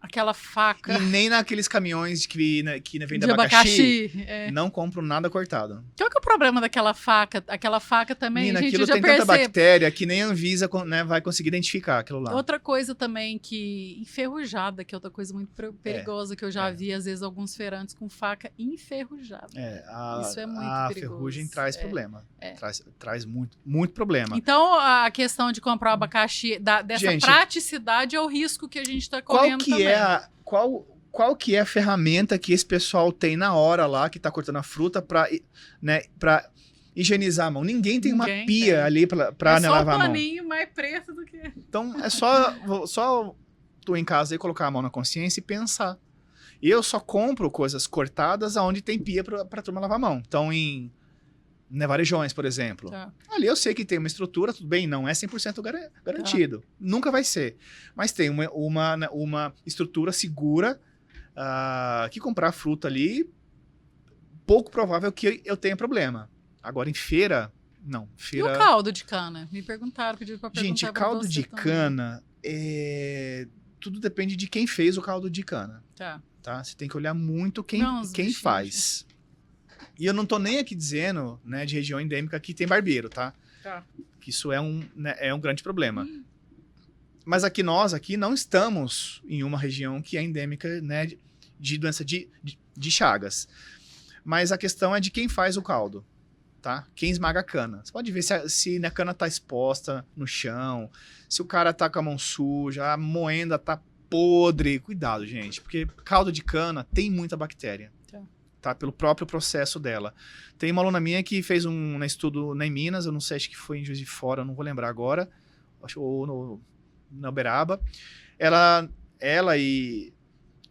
Aquela faca E nem naqueles caminhões que vem de da abacaxi. Não compro nada cortado. Qual que é o problema daquela faca? Aquela faca também, Menina, a gente aquilo já tem tanta percebe. bactéria que nem a Anvisa, né, vai conseguir identificar aquilo lá. Outra coisa também que... Enferrujada, que é outra coisa muito perigosa que eu já vi, às vezes, alguns feirantes com faca enferrujada. Isso é muito a perigoso. ferrugem traz problema. Traz muito problema. Então, a questão de comprar o abacaxi, dessa Gente, praticidade é o risco que a gente está correndo também. Qual que é a ferramenta que esse pessoal tem na hora lá, que tá cortando a fruta, pra higienizar a mão? Ninguém tem uma pia ali pra né, lavar a mão. É só um paninho mais preto do que... Então, é só tu em casa aí colocar a mão na consciência e pensar. Eu só compro coisas cortadas aonde tem pia pra turma lavar a mão. Então, em varejões, por exemplo. Tá. Ali eu sei que tem uma estrutura, tudo bem, não é 100% garantido. Tá. Nunca vai ser. Mas tem uma estrutura segura que comprar fruta ali, pouco provável que eu tenha problema. Agora, em feira, não. Feira... E o caldo de cana? Me perguntaram, pediram pra perguntar. Gente, caldo de cana, tudo depende de quem fez o caldo de cana. Tá? Você tem que olhar muito quem faz. E eu não tô nem aqui dizendo, né, de região endêmica que tem barbeiro, tá? Que isso é um grande problema. Mas nós não estamos em uma região que é endêmica, né, de doença de Chagas. Mas a questão é de quem faz o caldo, tá? Quem esmaga a cana. Você pode ver se a cana tá exposta no chão, se o cara tá com a mão suja, a moenda tá podre. Cuidado, gente, porque caldo de cana tem muita bactéria. Tá? Pelo próprio processo dela. Tem uma aluna minha que fez um estudo em Minas, eu não sei, acho que foi em Juiz de Fora, eu não vou lembrar agora, ou na Uberaba. Ela e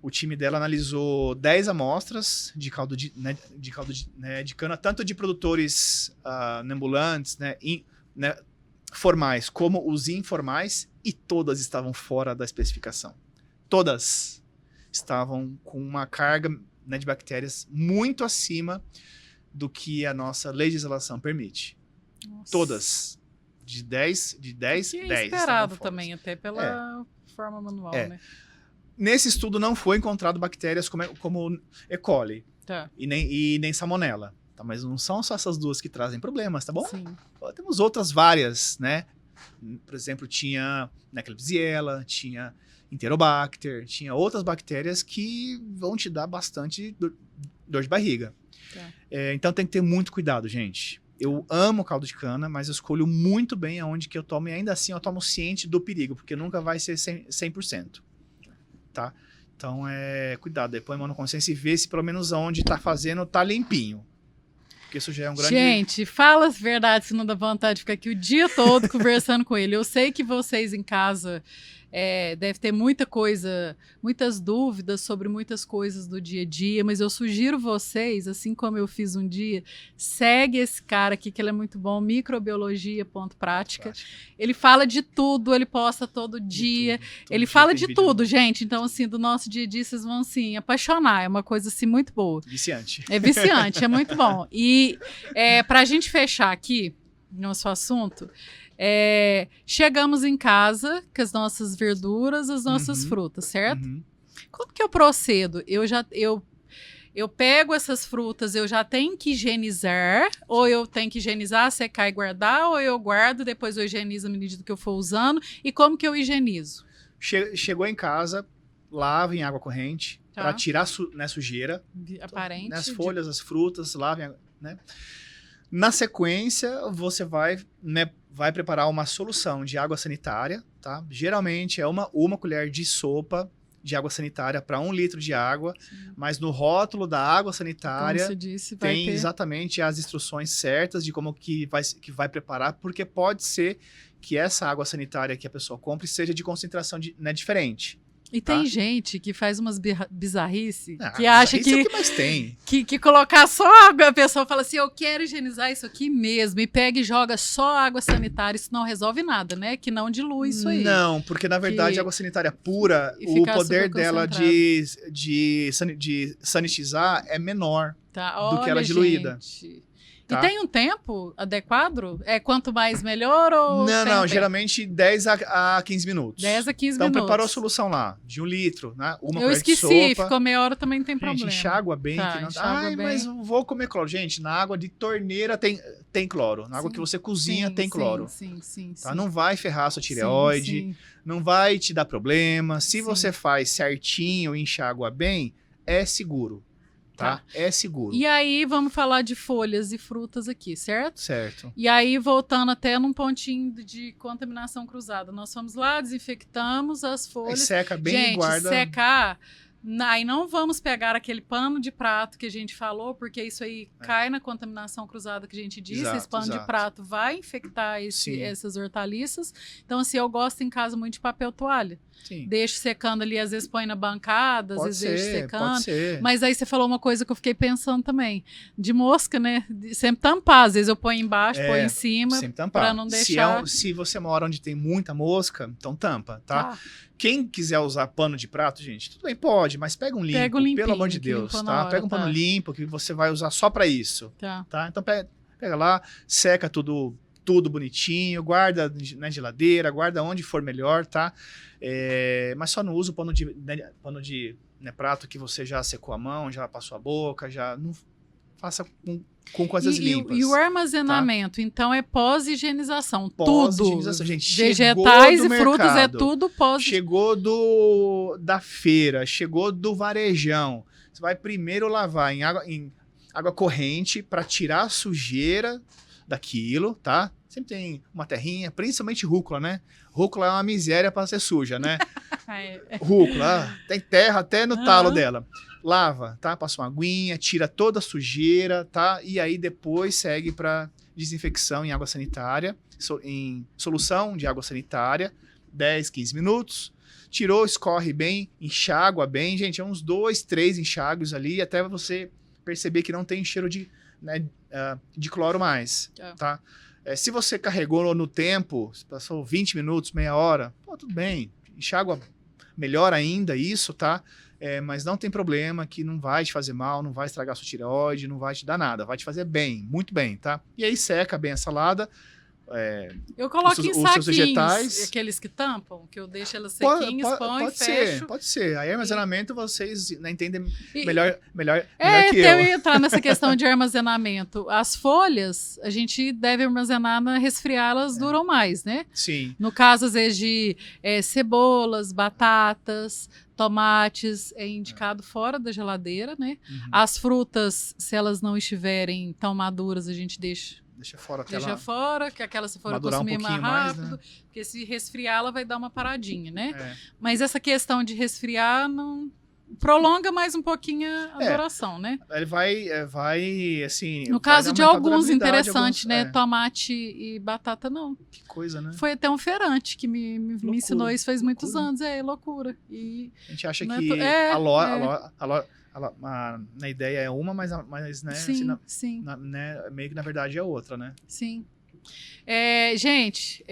o time dela analisou 10 amostras de caldo de cana, tanto de produtores ambulantes, formais, como os informais, e todas estavam fora da especificação. Todas estavam com uma carga de bactérias muito acima do que a nossa legislação permite. Nossa. Todas. De 10, que é 10. esperado também, até pela forma manual, né? Nesse estudo não foi encontrado bactérias como E. coli e nem salmonella. Tá? Mas não são só essas duas que trazem problemas, tá bom? Sim. Temos outras várias, né? Por exemplo, tinha Klebsiella, tinha Enterobacter, tinha outras bactérias que vão te dar bastante dor de barriga. Então tem que ter muito cuidado, gente. Eu amo caldo de cana, mas eu escolho muito bem aonde que eu tomo, e ainda assim eu tomo ciente do perigo, porque nunca vai ser 100%. Tá? Então, cuidado, põe a mão na consciência e vê se pelo menos onde tá fazendo tá limpinho. Porque isso já é um grande... Gente, fala a verdade, se não dá vontade de ficar aqui o dia todo conversando com ele. Eu sei que vocês em casa deve ter muita coisa, muitas dúvidas sobre muitas coisas do dia a dia, mas eu sugiro vocês, assim como eu fiz um dia, segue esse cara aqui que ele é muito bom, microbiologia.prática. Ele fala de tudo, ele posta todo dia, ele fala de tudo, gente. Então, assim, do nosso dia a dia vocês vão, assim, apaixonar. É uma coisa, assim, muito boa. Viciante. É viciante, é muito bom. E pra gente fechar aqui nosso assunto, chegamos em casa com as nossas verduras, as nossas frutas, certo? Como que eu procedo? Eu pego essas frutas, eu já tenho que higienizar, ou eu tenho que higienizar, secar e guardar, ou eu guardo, depois eu higienizo à medida que eu for usando, e como que eu higienizo? Chegou em casa, lava em água corrente, para tirar sujeira. Aparente. As folhas, as frutas, lavem, né? Na sequência, você vai preparar uma solução de água sanitária, tá? Geralmente é uma colher de sopa de água sanitária para 1 litro de água, mas no rótulo da água sanitária como você disse, tem exatamente as instruções certas de como que vai preparar, porque pode ser que essa água sanitária que a pessoa compre seja de concentração diferente. E tem gente que faz umas bizarrices, que acha que, é o que mais tem. Que colocar só água, a pessoa fala assim, eu quero higienizar isso aqui mesmo, e pega e joga só água sanitária, isso não resolve nada, né? Que não dilui isso aí. Não, porque na verdade a água sanitária pura, o poder dela de sanitizar é menor do que ela diluída. Gente. Tá. E tem um tempo adequado? Quanto mais melhor ou... Não, geralmente 10 a 15 minutos. 10 a 15 então, minutos. Então preparou a solução lá, de 1 litro, né? Uma eu esqueci, colher de sopa. Ficou meia hora também não tem problema. Gente, enxágua bem. Mas vou comer cloro. Gente, na água de torneira tem cloro. Na água que você cozinha tem cloro. Sim. Tá? Não vai ferrar a sua tireoide, não vai te dar problema. Se você faz certinho e enxágua bem, é seguro. Tá? É seguro. E aí, vamos falar de folhas e frutas aqui, certo? Certo. E aí, voltando até num pontinho de contaminação cruzada. Nós fomos lá, desinfectamos as folhas. Aí seca bem e guarda. Secar... Aí não vamos pegar aquele pano de prato que a gente falou, porque isso aí cai na contaminação cruzada que a gente disse. Esse pano de prato vai infectar essas hortaliças. Então, assim, eu gosto em casa muito de papel toalha. Sim. Deixo secando ali, às vezes põe na bancada, às vezes deixo secando. Pode ser. Mas aí você falou uma coisa que eu fiquei pensando também. De mosca, né? Sempre tampar. Às vezes eu ponho embaixo, ponho em cima, para não deixar... Se você mora onde tem muita mosca, então tampa, tá? Quem quiser usar pano de prato, gente, tudo bem, pode, mas pega um limpo, pelo amor de Deus, tá? Pega um pano limpo que você vai usar só para isso, tá? Então pega lá, seca tudo bonitinho, guarda na geladeira, guarda onde for melhor, tá? Mas só não usa o pano de prato que você já secou a mão, já passou a boca, já não faça com coisas limpas. E o armazenamento, tá? Então é pós-higienização, pós-higienização, gente. Vegetais e frutas é tudo pós. Chegou da feira, chegou do varejão. Você vai primeiro lavar em água corrente para tirar a sujeira daquilo, tá? Sempre tem uma terrinha, principalmente rúcula, né? Rúcula é uma miséria para ser suja, né? Rúcula, tem terra até no talo dela. Lava, tá? Passa uma aguinha, tira toda a sujeira, tá? E aí depois segue para desinfecção em água sanitária, em solução de água sanitária, 10, 15 minutos. Tirou, escorre bem, enxágua bem. Gente, é uns 2, 3 enxágues ali, até você perceber que não tem cheiro de cloro mais, tá? Se você carregou no tempo, passou 20 minutos, meia hora, tudo bem. Enxágua melhor ainda isso, tá? Mas não tem problema, que não vai te fazer mal, não vai estragar sua tireoide, não vai te dar nada, vai te fazer bem, muito bem, tá? E aí seca bem a salada. Eu coloco em saquinhos, vegetais. Aqueles que tampam, que eu deixo elas sequinhas, põe e fecho. Pode ser. Aí armazenamento vocês entendem melhor que eu ia entrar nessa questão de armazenamento. As folhas, a gente deve armazenar resfriar, elas duram mais, né? Sim. No caso, às vezes, de cebolas, batatas, tomates, é indicado fora da geladeira, né? As frutas, se elas não estiverem tão maduras, a gente deixa fora até Deixa fora, que aquela se for consumir mais rápido, né? Porque se resfriar, ela vai dar uma paradinha, né? Mas essa questão de resfriar, não prolonga mais um pouquinho a duração, né? Ele vai assim... No caso de alguns, interessante, alguns, né? Tomate e batata, não. Que coisa, né? Foi até um feirante que me ensinou isso faz muitos loucura. anos. É loucura. E A gente acha não que é na ideia é uma, mas né, sim, assim, sim, né, meio que na verdade é outra, né? sim. Gente,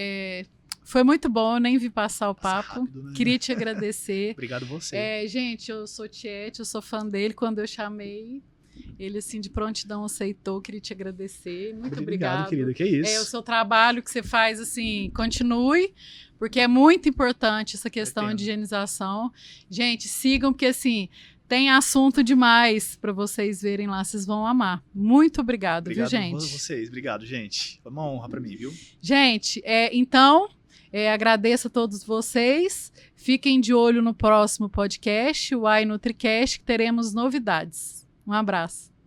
foi muito bom, eu nem vi passar o Passa papo. rápido, né? Queria te agradecer. Obrigado você. Gente, eu sou Tiete, eu sou fã dele. Quando eu chamei, ele assim de prontidão aceitou. Queria te agradecer. Muito obrigado. Querido, que isso. O seu trabalho que você faz, assim, continue, porque é muito importante essa questão de higienização. Gente, sigam, porque assim, tem assunto demais para vocês verem lá, vocês vão amar. Muito obrigado, viu, gente? Obrigado a vocês, obrigado, gente. Foi uma honra para mim, viu? Gente, então, agradeço a todos vocês. Fiquem de olho no próximo podcast, o iNutriCast, que teremos novidades. Um abraço.